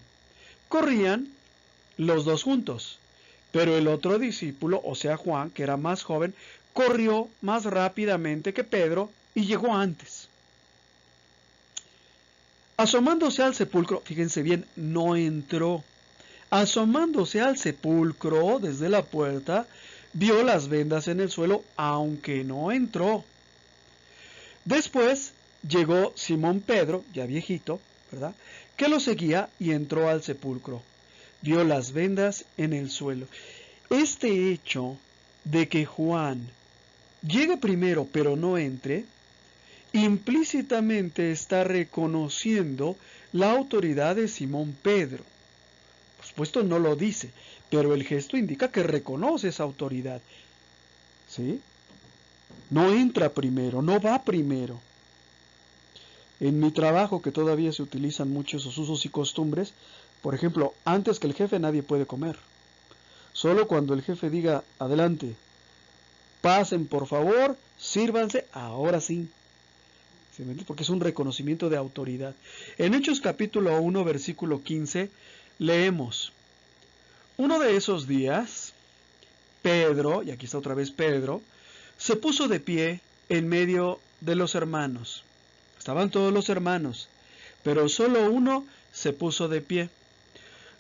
Corrían los dos juntos, pero el otro discípulo, o sea Juan, que era más joven, corrió más rápidamente que Pedro y llegó antes. Asomándose al sepulcro, fíjense bien, no entró. Asomándose al sepulcro desde la puerta, vio las vendas en el suelo, aunque no entró. Después llegó Simón Pedro, ya viejito, ¿verdad?, que lo seguía, y entró al sepulcro. Vio las vendas en el suelo. Este hecho de que Juan llegue primero pero no entre, implícitamente está reconociendo la autoridad de Simón Pedro. Por supuesto no lo dice, pero el gesto indica que reconoce esa autoridad. ¿Sí? No entra primero, no va primero. En mi trabajo, que todavía se utilizan muchos esos usos y costumbres, por ejemplo, antes que el jefe nadie puede comer. Solo cuando el jefe diga, adelante, pasen por favor, sírvanse, ahora sí. ¿Sí me entiende? Porque es un reconocimiento de autoridad. En Hechos capítulo 1, versículo 15, leemos, uno de esos días, Pedro, y aquí está otra vez Pedro, se puso de pie en medio de los hermanos. Estaban todos los hermanos, pero solo uno se puso de pie.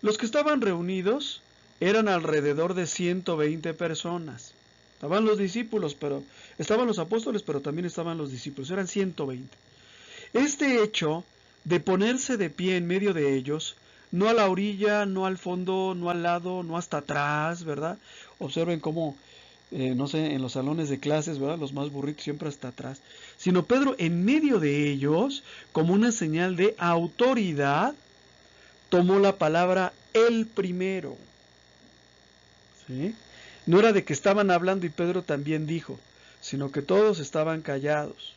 Los que estaban reunidos eran alrededor de 120 personas. Estaban los discípulos, pero estaban los apóstoles, pero también estaban los discípulos. Eran 120. Este hecho de ponerse de pie en medio de ellos, no a la orilla, no al fondo, no al lado, no hasta atrás, ¿verdad? Observen cómo, no sé, en los salones de clases, ¿verdad? Los más burritos siempre hasta atrás. Sino Pedro en medio de ellos, como una señal de autoridad, tomó la palabra el primero. ¿Sí? No era de que estaban hablando y Pedro también dijo, sino que todos estaban callados.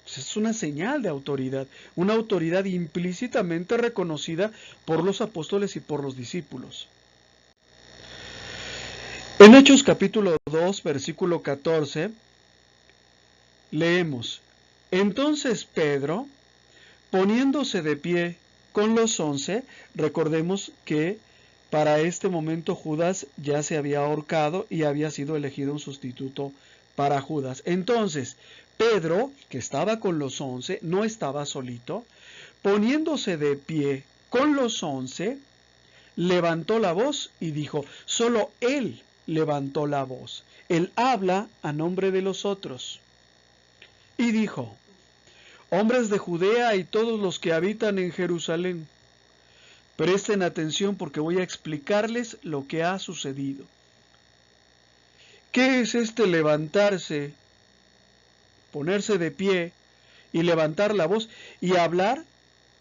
Es una señal de autoridad, una autoridad implícitamente reconocida por los apóstoles y por los discípulos. En Hechos capítulo 2, versículo 14, leemos, entonces Pedro, poniéndose de pie con los 11, recordemos que para este momento Judas ya se había ahorcado y había sido elegido un sustituto para Judas. Entonces, Pedro, que estaba con los 11, no estaba solito, poniéndose de pie con los 11, levantó la voz y dijo, solo él levantó la voz. Él habla a nombre de los otros. Y dijo, hombres de Judea y todos los que habitan en Jerusalén, presten atención porque voy a explicarles lo que ha sucedido. ¿Qué es este levantarse, ponerse de pie y levantar la voz y hablar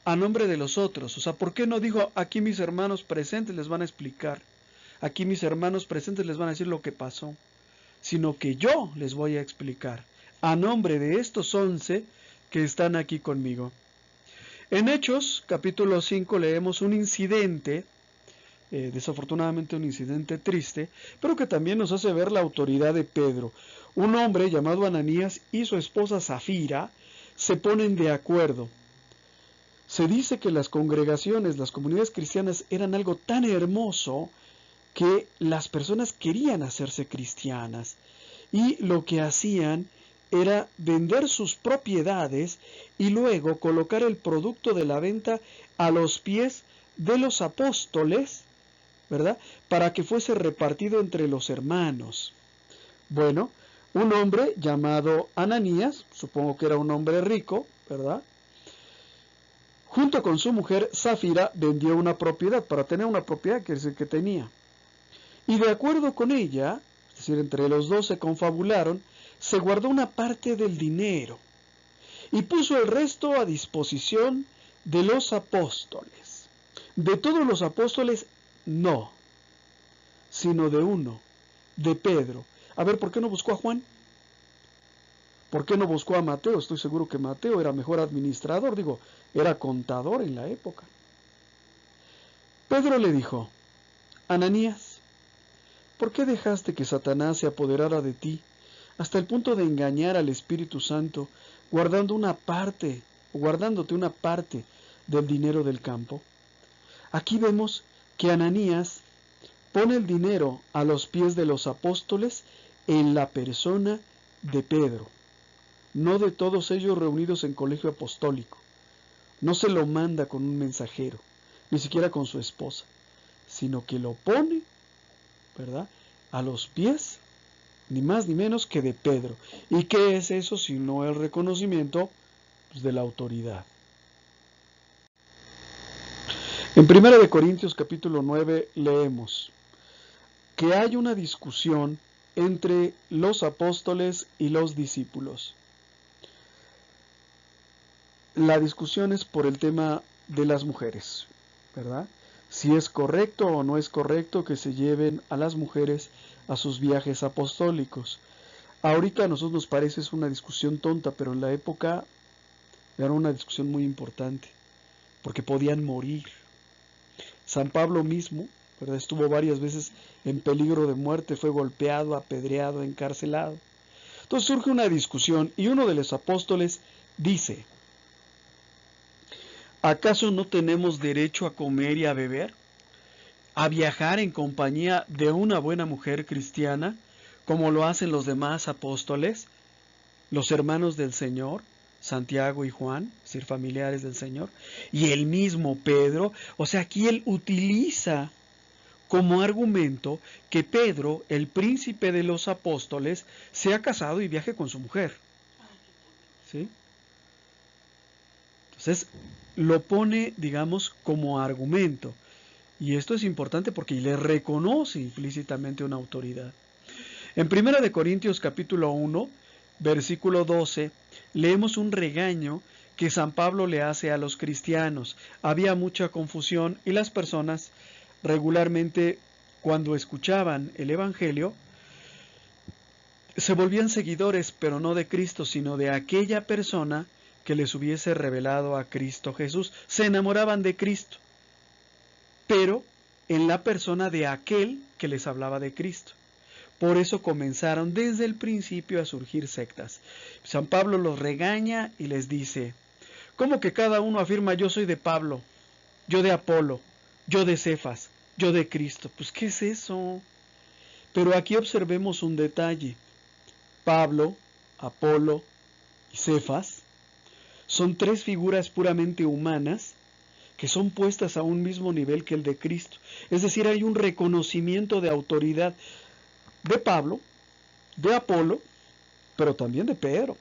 a nombre de los otros? O sea, ¿por qué no dijo, aquí mis hermanos presentes les van a explicar? Aquí mis hermanos presentes les van a decir lo que pasó. Sino que yo les voy a explicar a nombre de estos 11 que están aquí conmigo. En Hechos, capítulo 5, leemos un incidente, desafortunadamente un incidente triste, pero que también nos hace ver la autoridad de Pedro. Un hombre llamado Ananías y su esposa Zafira se ponen de acuerdo. Se dice que las congregaciones, las comunidades cristianas eran algo tan hermoso que las personas querían hacerse cristianas y lo que hacían era vender sus propiedades y luego colocar el producto de la venta a los pies de los apóstoles, ¿verdad? Para que fuese repartido entre los hermanos. Bueno, un hombre llamado Ananías, supongo que era un hombre rico, ¿verdad? Junto con su mujer Zafira vendió una propiedad. Para tener una propiedad quiere decir que tenía. Y de acuerdo con ella, es decir, entre los dos se confabularon, se guardó una parte del dinero y puso el resto a disposición de los apóstoles. De todos los apóstoles, no, sino de uno, de Pedro. A ver, ¿por qué no buscó a Juan? ¿Por qué no buscó a Mateo? Estoy seguro que Mateo era mejor administrador, era contador en la época. Pedro le dijo, Ananías, ¿por qué dejaste que Satanás se apoderara de ti hasta el punto de engañar al Espíritu Santo, guardándote una parte del dinero del campo? Aquí vemos que Ananías pone el dinero a los pies de los apóstoles en la persona de Pedro, no de todos ellos reunidos en colegio apostólico. No se lo manda con un mensajero, ni siquiera con su esposa, sino que lo pone, ¿verdad?, a los pies, ni más ni menos que de Pedro. ¿Y qué es eso sino el reconocimiento de la autoridad? En 1 Corintios capítulo 9 leemos que hay una discusión entre los apóstoles y los discípulos. la discusión es por el tema de las mujeres, ¿verdad? Si es correcto o no es correcto que se lleven a las mujeres a sus viajes apostólicos. Ahorita a nosotros nos parece es una discusión tonta, pero en la época era una discusión muy importante, porque podían morir. San Pablo mismo, ¿verdad?, estuvo varias veces en peligro de muerte, fue golpeado, apedreado, encarcelado. Entonces surge una discusión y uno de los apóstoles dice: ¿acaso no tenemos derecho a comer y a beber? ¿A viajar en compañía de una buena mujer cristiana, como lo hacen los demás apóstoles, los hermanos del Señor, Santiago y Juan, es decir, familiares del Señor, y el mismo Pedro? O sea, aquí él utiliza como argumento que Pedro, el príncipe de los apóstoles, se ha casado y viaje con su mujer. ¿Sí? Entonces, lo pone, digamos, como argumento. Y esto es importante porque le reconoce implícitamente una autoridad. En 1 Corintios capítulo 1, versículo 12, leemos un regaño que San Pablo le hace a los cristianos. Había mucha confusión y las personas regularmente, cuando escuchaban el Evangelio, se volvían seguidores, pero no de Cristo, sino de aquella persona que les hubiese revelado a Cristo Jesús. Se enamoraban de Cristo, pero en la persona de aquel que les hablaba de Cristo. Por eso comenzaron desde el principio a surgir sectas. San Pablo los regaña y les dice: ¿cómo que cada uno afirma yo soy de Pablo, yo de Apolo, yo de Cefas, yo de Cristo? Pues ¿qué es eso? Pero aquí observemos un detalle. Pablo, Apolo y Cefas son tres figuras puramente humanas que son puestas a un mismo nivel que el de Cristo. Es decir, hay un reconocimiento de autoridad de Pablo, de Apolo, pero también de Pedro.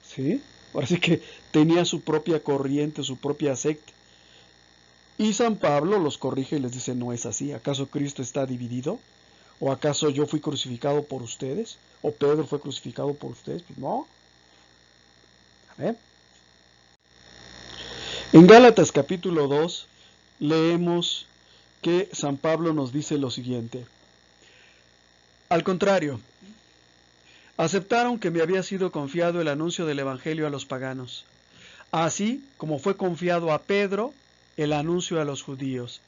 ¿Sí? Ahora sí que tenía su propia corriente, su propia secta. Y San Pablo los corrige y les dice: no es así. ¿Acaso Cristo está dividido? ¿O acaso yo fui crucificado por ustedes? ¿O Pedro fue crucificado por ustedes? Pues no. A ver. En Gálatas capítulo 2 leemos que San Pablo nos dice lo siguiente: al contrario, aceptaron que me había sido confiado el anuncio del Evangelio a los paganos, así como fue confiado a Pedro el anuncio a los judíos.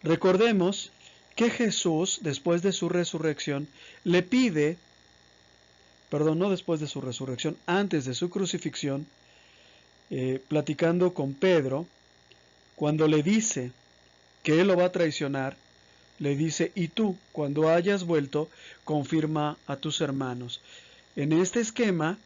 Recordemos que Jesús, después de su resurrección, le pide, no después de su resurrección, antes de su crucifixión, platicando con Pedro, cuando le dice que él lo va a traicionar, le dice: y tú, cuando hayas vuelto, confirma a tus hermanos. En este esquema,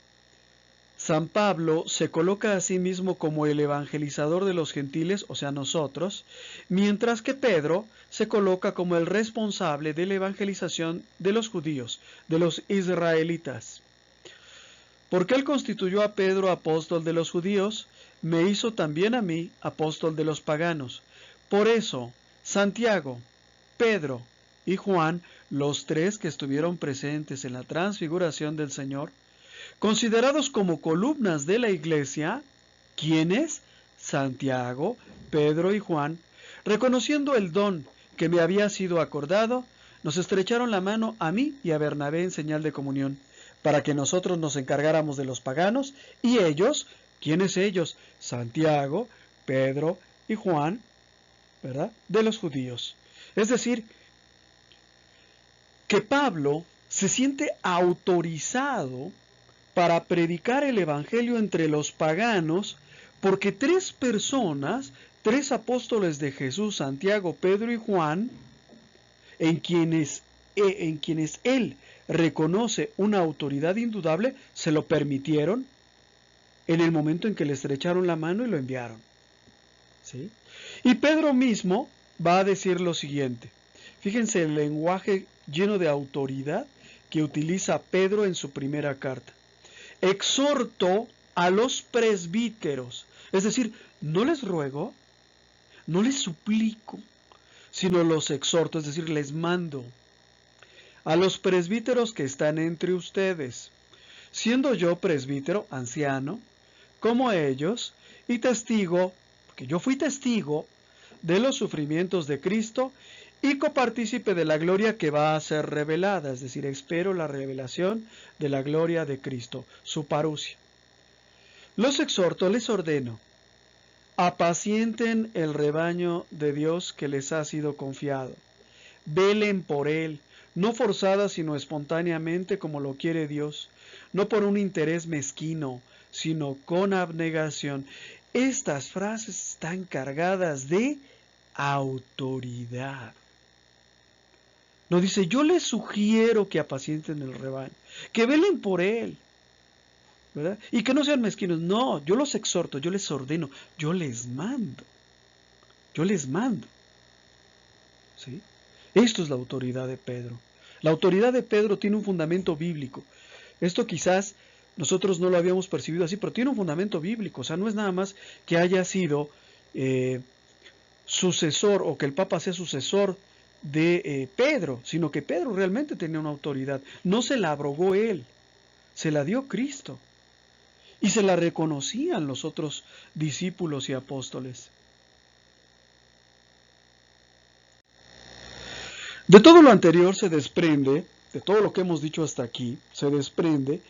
San Pablo se coloca a sí mismo como el evangelizador de los gentiles, o sea, nosotros, mientras que Pedro se coloca como el responsable de la evangelización de los judíos, de los israelitas. Porque él constituyó a Pedro apóstol de los judíos, me hizo también a mí apóstol de los paganos. Por eso, Santiago, Pedro y Juan, los tres que estuvieron presentes en la transfiguración del Señor, considerados como columnas de la iglesia, ¿quiénes? Santiago, Pedro y Juan, reconociendo el don que me había sido acordado, nos estrecharon la mano a mí y a Bernabé en señal de comunión, para que nosotros nos encargáramos de los paganos, y ellos, ¿quiénes ellos? Santiago, Pedro y Juan, ¿verdad?, de los judíos. Es decir, que Pablo se siente autorizado para predicar el evangelio entre los paganos, porque tres personas, tres apóstoles de Jesús, Santiago, Pedro y Juan, en quienes él reconoce una autoridad indudable, se lo permitieron en el momento en que le estrecharon la mano y lo enviaron. ¿Sí? Y Pedro mismo va a decir lo siguiente. Fíjense el lenguaje lleno de autoridad que utiliza Pedro en su primera carta. Exhorto a los presbíteros, es decir, no les ruego, no les suplico, sino los exhorto, es decir, les mando a los presbíteros que están entre ustedes, siendo yo presbítero, anciano, como ellos, y testigo, porque yo fui testigo de los sufrimientos de Cristo y copartícipe de la gloria que va a ser revelada, es decir, espero la revelación de la gloria de Cristo, su parusia. Los exhorto, les ordeno, apacienten el rebaño de Dios que les ha sido confiado. Velen por él, no forzada sino espontáneamente como lo quiere Dios, no por un interés mezquino, sino con abnegación. Estas frases están cargadas de autoridad. No dice, yo les sugiero que apacienten el rebaño, que velen por él, ¿verdad? Y que no sean mezquinos. No, yo los exhorto, yo les ordeno, yo les mando. Yo les mando. ¿Sí? Esto es la autoridad de Pedro. La autoridad de Pedro tiene un fundamento bíblico. Esto quizás nosotros no lo habíamos percibido así, pero tiene un fundamento bíblico. O sea, no es nada más que haya sido sucesor o que el Papa sea sucesor de Pedro, sino que Pedro realmente tenía una autoridad. No se la abrogó él, se la dio Cristo. Y se la reconocían los otros discípulos y apóstoles. De todo lo anterior se desprende, de todo lo que hemos dicho hasta aquí, se desprende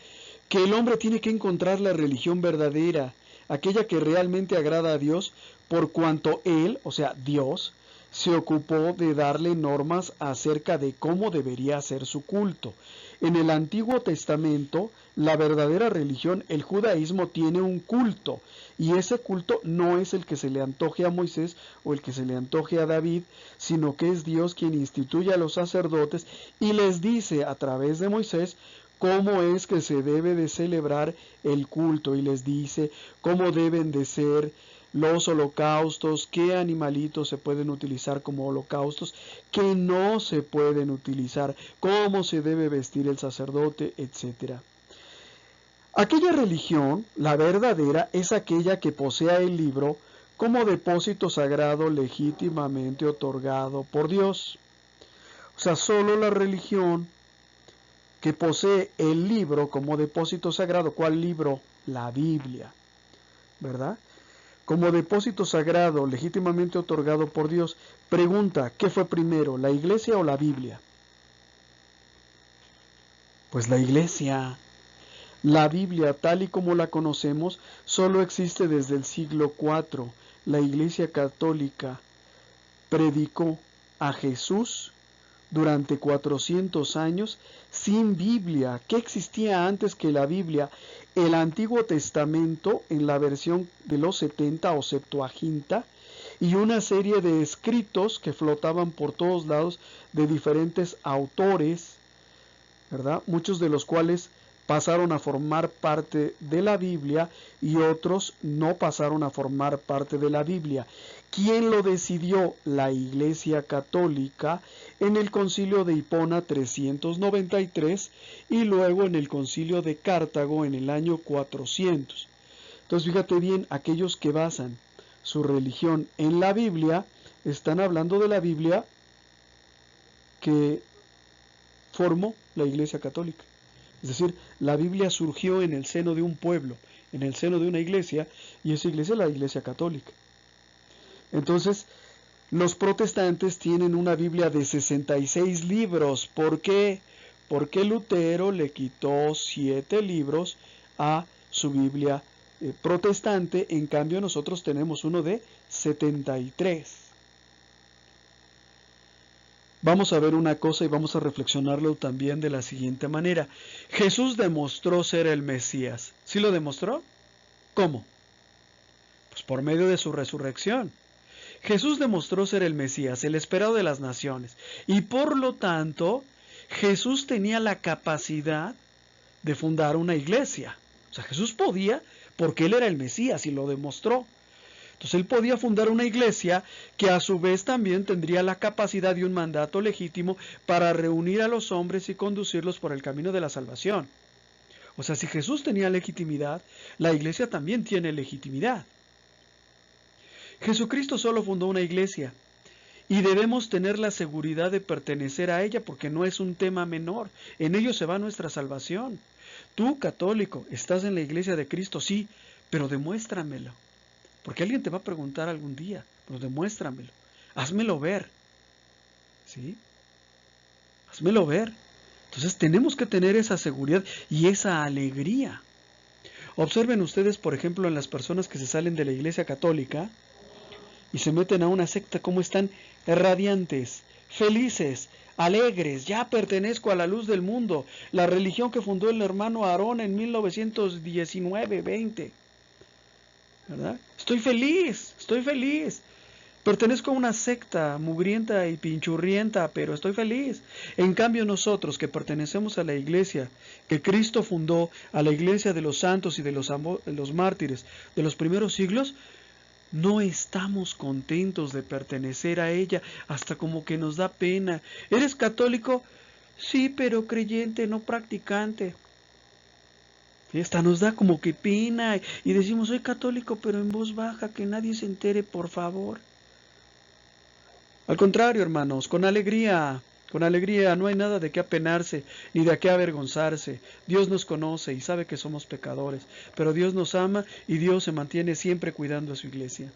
que el hombre tiene que encontrar la religión verdadera, aquella que realmente agrada a Dios, por cuanto Él, o sea, Dios, se ocupó de darle normas acerca de cómo debería ser su culto. En el Antiguo Testamento, la verdadera religión, el judaísmo, tiene un culto, y ese culto no es el que se le antoje a Moisés o el que se le antoje a David, sino que es Dios quien instituye a los sacerdotes y les dice a través de Moisés cómo es que se debe de celebrar el culto, y les dice cómo deben de ser los holocaustos, qué animalitos se pueden utilizar como holocaustos, qué no se pueden utilizar, cómo se debe vestir el sacerdote, etc. Aquella religión, la verdadera, es aquella que posea el libro como depósito sagrado legítimamente otorgado por Dios. O sea, solo la religión que posee el libro como depósito sagrado. ¿Cuál libro? La Biblia, ¿verdad? Como depósito sagrado legítimamente otorgado por Dios. Pregunta, ¿qué fue primero, la iglesia o la Biblia? Pues la iglesia. La Biblia, tal y como la conocemos, solo existe desde el siglo IV. La Iglesia Católica predicó a Jesús durante 400 años sin Biblia. ¿Qué existía antes que la Biblia? El Antiguo Testamento en la versión de los 70 o Septuaginta, y una serie de escritos que flotaban por todos lados de diferentes autores, ¿verdad? Muchos de los cuales pasaron a formar parte de la Biblia y otros no pasaron a formar parte de la Biblia. ¿Quién lo decidió? La Iglesia Católica en el Concilio de Hipona 393 y luego en el Concilio de Cartago en el año 400. Entonces fíjate bien, aquellos que basan su religión en la Biblia están hablando de la Biblia que formó la Iglesia Católica. Es decir, la Biblia surgió en el seno de un pueblo, en el seno de una iglesia, y esa iglesia es la Iglesia Católica. Entonces, los protestantes tienen una Biblia de 66 libros. ¿Por qué? Porque Lutero le quitó 7 libros a su Biblia protestante, en cambio nosotros tenemos uno de 73. Vamos a ver una cosa y vamos a reflexionarlo también de la siguiente manera. Jesús demostró ser el Mesías. ¿Sí lo demostró? ¿Cómo? Pues por medio de su resurrección. Jesús demostró ser el Mesías, el esperado de las naciones. Y por lo tanto, Jesús tenía la capacidad de fundar una iglesia. O sea, Jesús podía porque Él era el Mesías y lo demostró. Entonces Él podía fundar una iglesia que a su vez también tendría la capacidad y un mandato legítimo para reunir a los hombres y conducirlos por el camino de la salvación. O sea, si Jesús tenía legitimidad, la iglesia también tiene legitimidad. Jesucristo solo fundó una iglesia y debemos tener la seguridad de pertenecer a ella porque no es un tema menor. En ello se va nuestra salvación. Tú, católico, ¿estás en la iglesia de Cristo? Sí, pero demuéstramelo. Porque alguien te va a preguntar algún día, pero demuéstramelo. Házmelo ver. ¿Sí? Házmelo ver. Entonces tenemos que tener esa seguridad y esa alegría. Observen ustedes, por ejemplo, en las personas que se salen de la Iglesia Católica y se meten a una secta, cómo están radiantes, felices, alegres. Ya pertenezco a la luz del mundo, la religión que fundó el hermano Aarón en 1919-20. ¿Verdad? Estoy feliz, estoy feliz. Pertenezco a una secta mugrienta y pinchurrienta, pero estoy feliz. En cambio nosotros que pertenecemos a la iglesia que Cristo fundó, a la iglesia de los santos y de los mártires de los primeros siglos, no estamos contentos de pertenecer a ella, hasta como que nos da pena. ¿Eres católico? Sí, pero creyente, no practicante. Y hasta nos da como que pena y decimos, soy católico, pero en voz baja, que nadie se entere, por favor. Al contrario, hermanos, con alegría, no hay nada de qué apenarse, ni de qué avergonzarse. Dios nos conoce y sabe que somos pecadores, pero Dios nos ama y Dios se mantiene siempre cuidando a su iglesia.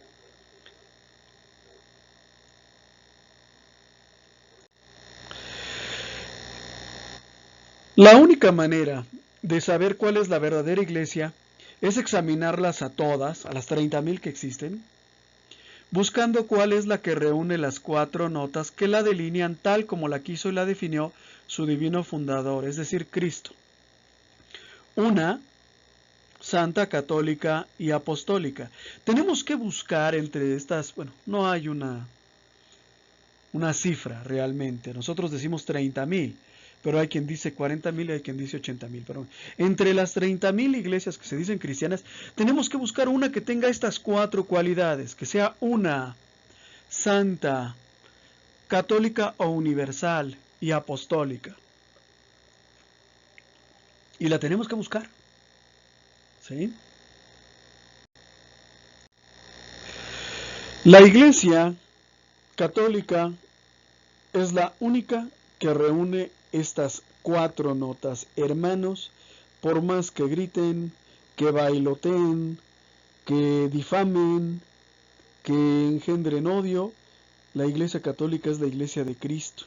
La única manera de saber cuál es la verdadera iglesia es examinarlas a todas, a las 30,000 que existen, buscando cuál es la que reúne las 4 notas que la delinean tal como la quiso y la definió su divino fundador, es decir, Cristo. Una, santa, católica y apostólica. Tenemos que buscar entre estas, bueno, no hay una cifra realmente. Nosotros decimos 30,000, pero hay quien dice 40,000 y hay quien dice 80,000. Pero entre las 30,000 iglesias que se dicen cristianas, tenemos que buscar una que tenga estas 4 cualidades, que sea una, santa, católica o universal y apostólica. Y la tenemos que buscar. ¿Sí? La iglesia católica es la única que reúne estas 4 notas. Hermanos, por más que griten, que bailoteen, que difamen, que engendren odio, la iglesia católica es la iglesia de Cristo.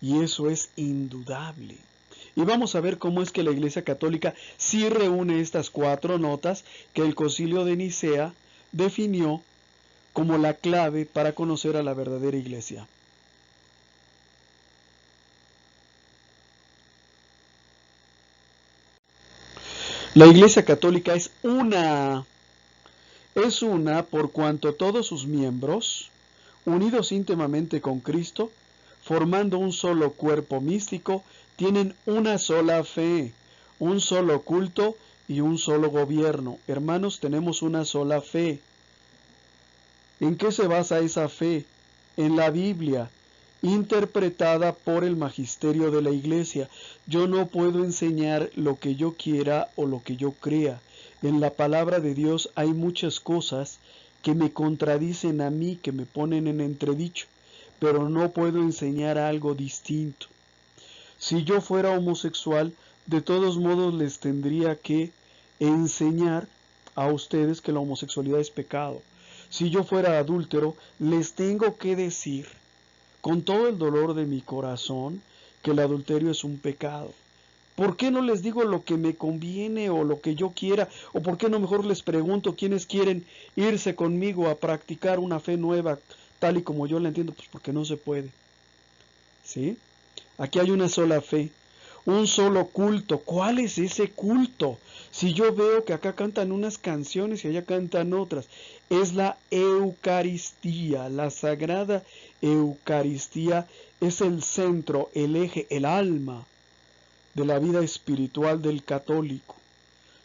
Y eso es indudable. Y vamos a ver cómo es que la iglesia católica sí reúne estas 4 notas que el Concilio de Nicea definió como la clave para conocer a la verdadera iglesia. La iglesia católica es una por cuanto todos sus miembros, unidos íntimamente con Cristo, formando un solo cuerpo místico, tienen una sola fe, un solo culto y un solo gobierno. Hermanos, tenemos una sola fe. ¿En qué se basa esa fe? En la Biblia, interpretada por el magisterio de la iglesia. Yo no puedo enseñar lo que yo quiera o lo que yo crea. En la palabra de Dios hay muchas cosas que me contradicen a mí, que me ponen en entredicho, pero no puedo enseñar algo distinto. Si yo fuera homosexual, de todos modos les tendría que enseñar a ustedes que la homosexualidad es pecado. Si yo fuera adúltero, les tengo que decir con todo el dolor de mi corazón que el adulterio es un pecado. ¿Por qué no les digo lo que me conviene o lo que yo quiera? ¿O por qué no mejor les pregunto quiénes quieren irse conmigo a practicar una fe nueva tal y como yo la entiendo? Pues porque no se puede. ¿Sí? Aquí hay una sola fe, un solo culto. ¿Cuál es ese culto? Si yo veo que acá cantan unas canciones y allá cantan otras, es la Eucaristía, la Sagrada Eucaristía es el centro, el eje, el alma de la vida espiritual del católico.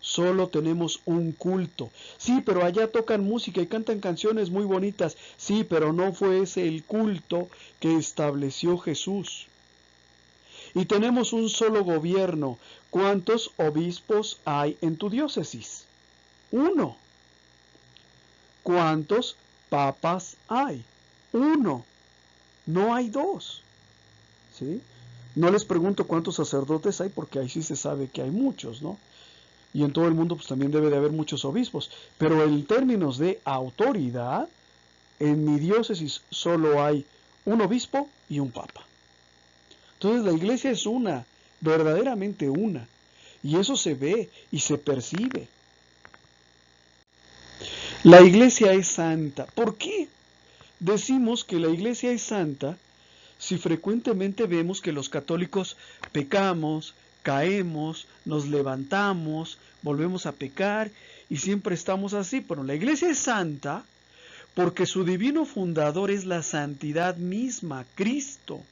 Solo tenemos un culto. Sí, pero allá tocan música y cantan canciones muy bonitas. Sí, pero no fue ese el culto que estableció Jesús. Y tenemos un solo gobierno. ¿Cuántos obispos hay en tu diócesis? 1. ¿Cuántos papas hay? 1. No hay 2. ¿Sí? No les pregunto cuántos sacerdotes hay porque ahí sí se sabe que hay muchos, ¿no? y en todo el mundo pues también debe de haber muchos obispos, pero en términos de autoridad, en mi diócesis solo hay un obispo y un papa. Entonces la iglesia es una, verdaderamente una, y eso se ve y se percibe. La iglesia es santa. ¿Por qué decimos que la iglesia es santa si frecuentemente vemos que los católicos pecamos, caemos, nos levantamos, volvemos a pecar y siempre estamos así? Bueno, la iglesia es santa porque su divino fundador es la santidad misma, Cristo,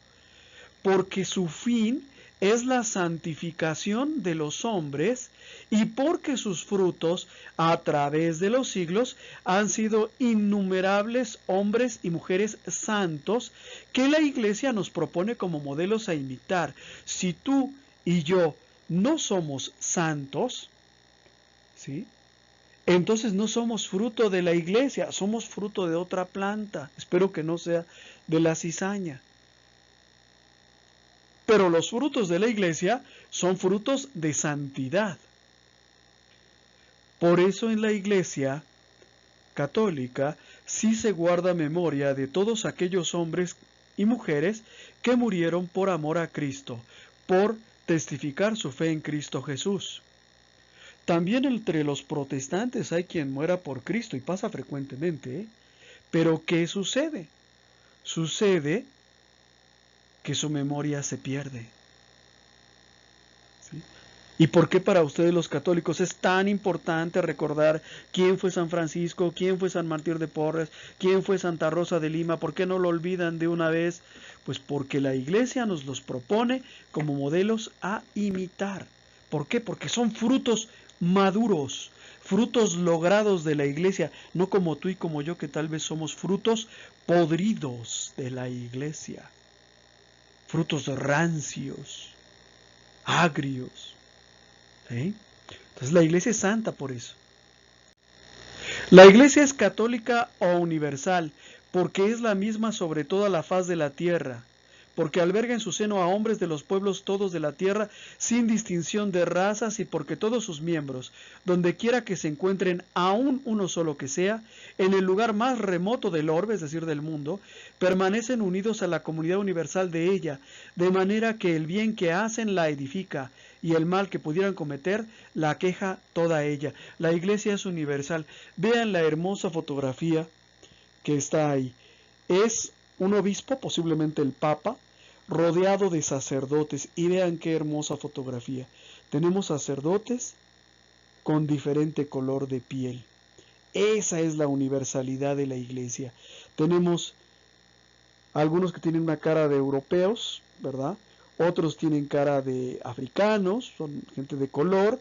porque su fin es la santificación de los hombres y porque sus frutos a través de los siglos han sido innumerables hombres y mujeres santos que la Iglesia nos propone como modelos a imitar. Si tú y yo no somos santos, ¿sí?, entonces no somos fruto de la Iglesia, somos fruto de otra planta. Espero que no sea de la cizaña. Pero los frutos de la iglesia son frutos de santidad. Por eso en la iglesia católica sí se guarda memoria de todos aquellos hombres y mujeres que murieron por amor a Cristo, por testificar su fe en Cristo Jesús. También entre los protestantes hay quien muera por Cristo y pasa frecuentemente, ¿eh? Pero ¿qué sucede? Sucede que su memoria se pierde. ¿Sí? ¿Y por qué para ustedes los católicos es tan importante recordar quién fue San Francisco, quién fue San Martín de Porres, quién fue Santa Rosa de Lima? ¿Por qué no lo olvidan de una vez? Pues porque la Iglesia nos los propone como modelos a imitar. ¿Por qué? Porque son frutos maduros, frutos logrados de la Iglesia, no como tú y como yo, que tal vez somos frutos podridos de la Iglesia. Frutos rancios, agrios. ¿Sí? Entonces la iglesia es santa por eso. La iglesia es católica o universal, porque es la misma sobre toda la faz de la tierra, porque alberga en su seno a hombres de los pueblos todos de la tierra, sin distinción de razas, y porque todos sus miembros, donde quiera que se encuentren, aún uno solo que sea, en el lugar más remoto del orbe, es decir, del mundo, permanecen unidos a la comunidad universal de ella, de manera que el bien que hacen la edifica, y el mal que pudieran cometer la aqueja toda ella. La iglesia es universal. Vean la hermosa fotografía que está ahí. Es un obispo, posiblemente el Papa, rodeado de sacerdotes, y vean qué hermosa fotografía. Tenemos sacerdotes con diferente color de piel. Esa es la universalidad de la iglesia. Tenemos algunos que tienen una cara de europeos, ¿verdad? Otros tienen cara de africanos, son gente de color.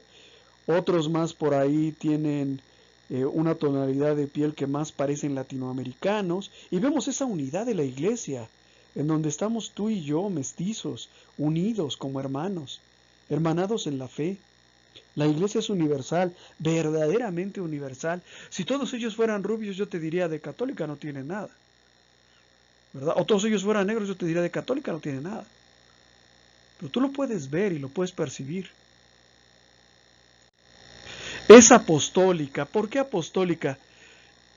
Otros más por ahí tienen una tonalidad de piel que más parecen latinoamericanos. Y vemos esa unidad de la iglesia, en donde estamos tú y yo, mestizos, unidos como hermanos, hermanados en la fe. La iglesia es universal, verdaderamente universal. Si todos ellos fueran rubios, yo te diría de católica no tiene nada, ¿verdad? O todos ellos fueran negros, yo te diría de católica no tiene nada. Pero tú lo puedes ver y lo puedes percibir. Es apostólica. ¿Por qué apostólica?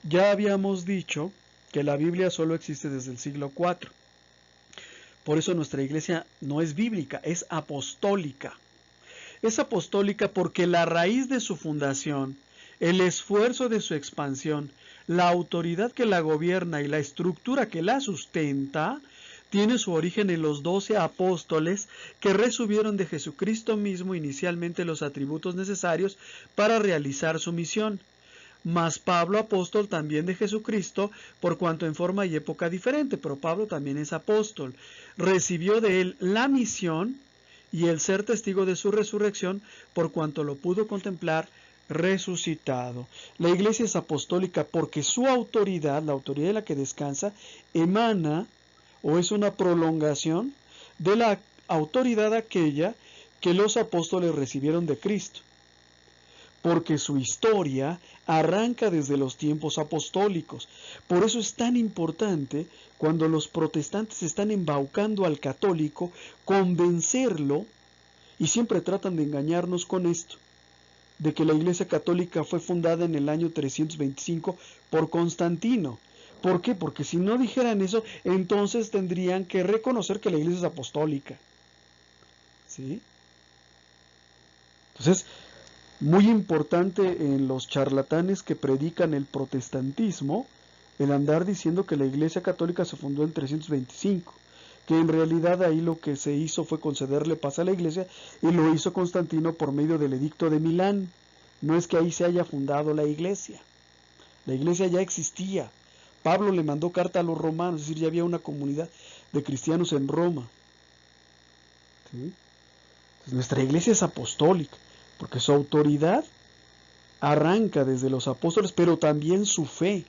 Ya habíamos dicho que la Biblia solo existe desde el siglo IV. Por eso nuestra iglesia no es bíblica, es apostólica. Es apostólica porque la raíz de su fundación, el esfuerzo de su expansión, la autoridad que la gobierna y la estructura que la sustenta, tiene su origen en los 12 apóstoles que recibieron de Jesucristo mismo inicialmente los atributos necesarios para realizar su misión. Mas Pablo, apóstol también de Jesucristo, por cuanto en forma y época diferente, pero Pablo también es apóstol, recibió de él la misión y el ser testigo de su resurrección, por cuanto lo pudo contemplar resucitado. La iglesia es apostólica porque su autoridad, la autoridad de la que descansa, emana o es una prolongación de la autoridad aquella que los apóstoles recibieron de Cristo. Porque su historia arranca desde los tiempos apostólicos. Por eso es tan importante cuando los protestantes están embaucando al católico, convencerlo, y siempre tratan de engañarnos con esto, de que la Iglesia Católica fue fundada en el año 325 por Constantino. ¿Por qué? Porque si no dijeran eso, entonces tendrían que reconocer que la Iglesia es apostólica. ¿Sí? Entonces, muy importante en los charlatanes que predican el protestantismo, el andar diciendo que la Iglesia Católica se fundó en 325, que en realidad ahí lo que se hizo fue concederle paz a la Iglesia, y lo hizo Constantino por medio del Edicto de Milán. No es que ahí se haya fundado la Iglesia ya existía. Pablo le mandó carta a los romanos, es decir, ya había una comunidad de cristianos en Roma. ¿Sí? Entonces, nuestra Iglesia es apostólica, porque su autoridad arranca desde los apóstoles, pero también su fe.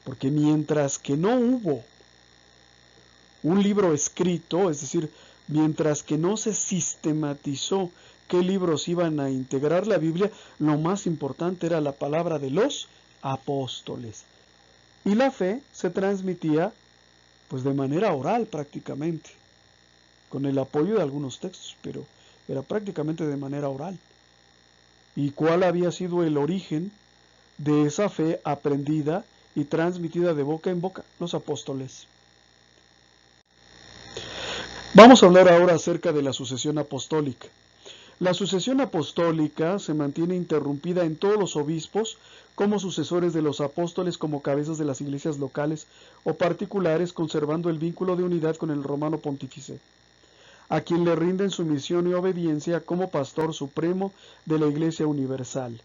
Porque mientras que no hubo un libro escrito, es decir, mientras que no se sistematizó qué libros iban a integrar la Biblia, lo más importante era la palabra de los apóstoles. Y la fe se transmitía pues de manera oral prácticamente, con el apoyo de algunos textos, pero era prácticamente de manera oral. ¿Y cuál había sido el origen de esa fe aprendida y transmitida de boca en boca? Los apóstoles. Vamos a hablar ahora acerca de la sucesión apostólica. La sucesión apostólica se mantiene interrumpida en todos los obispos como sucesores de los apóstoles, como cabezas de las iglesias locales o particulares, conservando el vínculo de unidad con el romano pontífice, a quien le rinden sumisión y obediencia como pastor supremo de la Iglesia universal.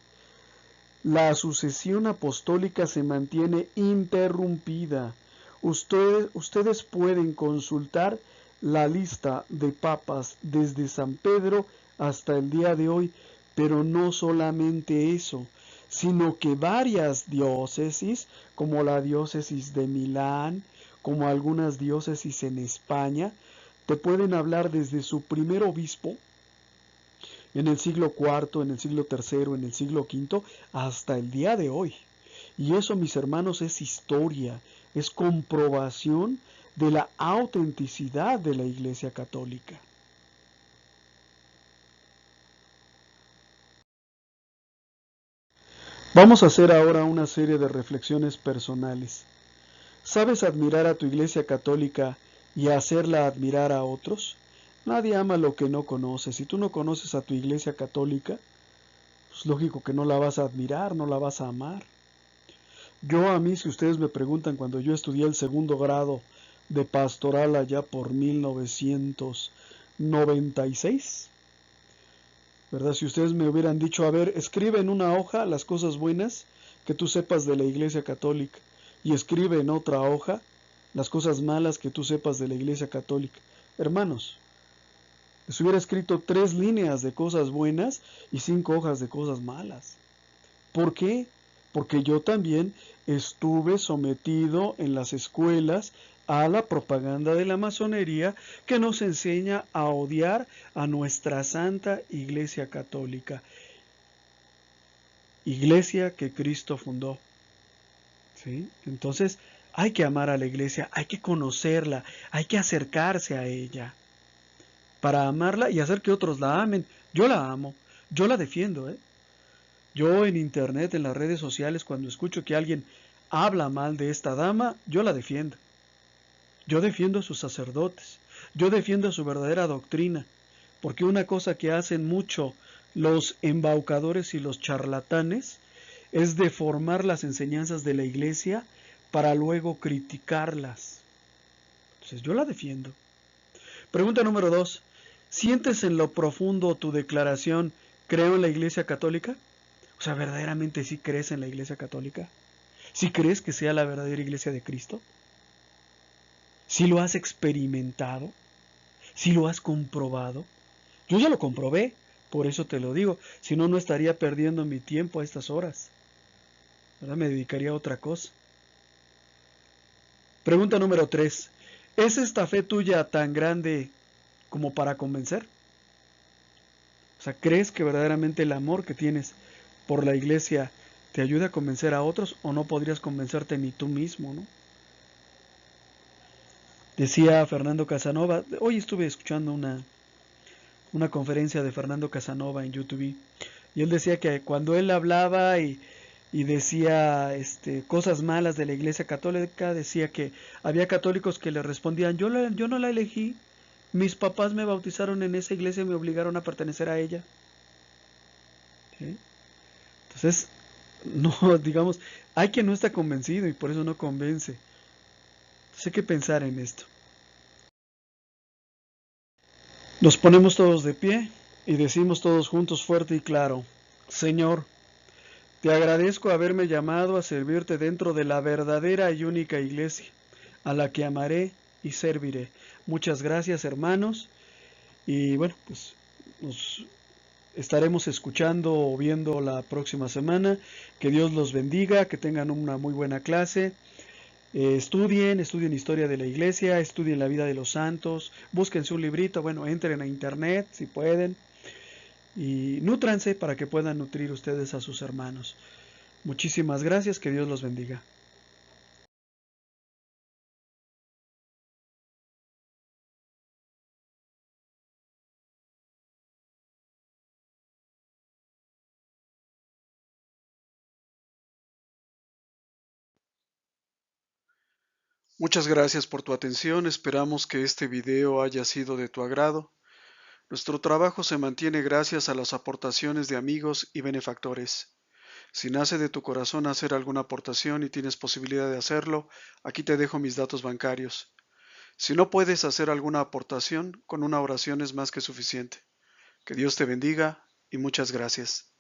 La sucesión apostólica se mantiene interrumpida. Ustedes pueden consultar la lista de papas desde San Pedro hasta el día de hoy, pero no solamente eso, sino que varias diócesis, como la diócesis de Milán, como algunas diócesis en España, te pueden hablar desde su primer obispo, en el siglo IV, en el siglo III, en el siglo V, hasta el día de hoy. Y eso, mis hermanos, es historia, es comprobación de la autenticidad de la Iglesia Católica. Vamos a hacer ahora una serie de reflexiones personales. ¿Sabes admirar a tu Iglesia Católica y hacerla admirar a otros? Nadie ama lo que no conoce. Si tú no conoces a tu Iglesia Católica, es lógico que no la vas a admirar, no la vas a amar. A mí, si ustedes me preguntan, cuando yo estudié el segundo grado de pastoral allá por 1996, ¿verdad? Si ustedes me hubieran dicho, a ver, escribe en una hoja las cosas buenas que tú sepas de la Iglesia Católica y escribe en otra hoja las cosas malas que tú sepas de la Iglesia Católica. Hermanos, les hubiera escrito 3 líneas de cosas buenas y 5 hojas de cosas malas. ¿Por qué? Porque yo también estuve sometido en las escuelas a la propaganda de la masonería que nos enseña a odiar a nuestra Santa Iglesia Católica. Iglesia que Cristo fundó. ¿Sí? Entonces, hay que amar a la Iglesia, hay que conocerla, hay que acercarse a ella para amarla y hacer que otros la amen. Yo la amo, yo la defiendo, Yo en internet, en las redes sociales, cuando escucho que alguien habla mal de esta dama, yo la defiendo. Yo defiendo a sus sacerdotes, yo defiendo su verdadera doctrina, porque una cosa que hacen mucho los embaucadores y los charlatanes es deformar las enseñanzas de la Iglesia para luego criticarlas. Entonces yo la defiendo. Pregunta número 2. ¿Sientes en lo profundo tu declaración, creo en la Iglesia Católica? O sea, ¿verdaderamente sí crees en la Iglesia Católica? ¿Sí crees que sea la verdadera Iglesia de Cristo? ¿Sí lo has experimentado? ¿Sí lo has comprobado? Yo ya lo comprobé, por eso te lo digo. Si no, no estaría perdiendo mi tiempo a estas horas. ¿Verdad? Me dedicaría a otra cosa. Pregunta número 3. ¿Es esta fe tuya tan grande como para convencer? O sea, ¿crees que verdaderamente el amor que tienes por la Iglesia te ayuda a convencer a otros o no podrías convencerte ni tú mismo, ¿no? Decía Fernando Casanova, hoy estuve escuchando una conferencia de Fernando Casanova en YouTube, Y él decía que cuando él hablaba y decía cosas malas de la Iglesia Católica, decía que había católicos que le respondían, yo no la elegí, mis papás me bautizaron en esa iglesia y me obligaron a pertenecer a ella. ¿Sí? Entonces, no, digamos, hay quien no está convencido y por eso no convence. Entonces hay que pensar en esto. Nos ponemos todos de pie y decimos todos juntos fuerte y claro, Señor, te agradezco haberme llamado a servirte dentro de la verdadera y única iglesia, a la que amaré y serviré. Muchas gracias, hermanos, y bueno, pues nos estaremos escuchando o viendo la próxima semana. Que Dios los bendiga, que tengan una muy buena clase. Estudien historia de la iglesia, estudien la vida de los santos, búsquense un librito, bueno, entren a internet si pueden y nútranse para que puedan nutrir ustedes a sus hermanos. Muchísimas gracias, que Dios los bendiga. Muchas gracias por tu atención, esperamos que este video haya sido de tu agrado. Nuestro trabajo se mantiene gracias a las aportaciones de amigos y benefactores. Si nace de tu corazón hacer alguna aportación y tienes posibilidad de hacerlo, aquí te dejo mis datos bancarios. Si no puedes hacer alguna aportación, con una oración es más que suficiente. Que Dios te bendiga y muchas gracias.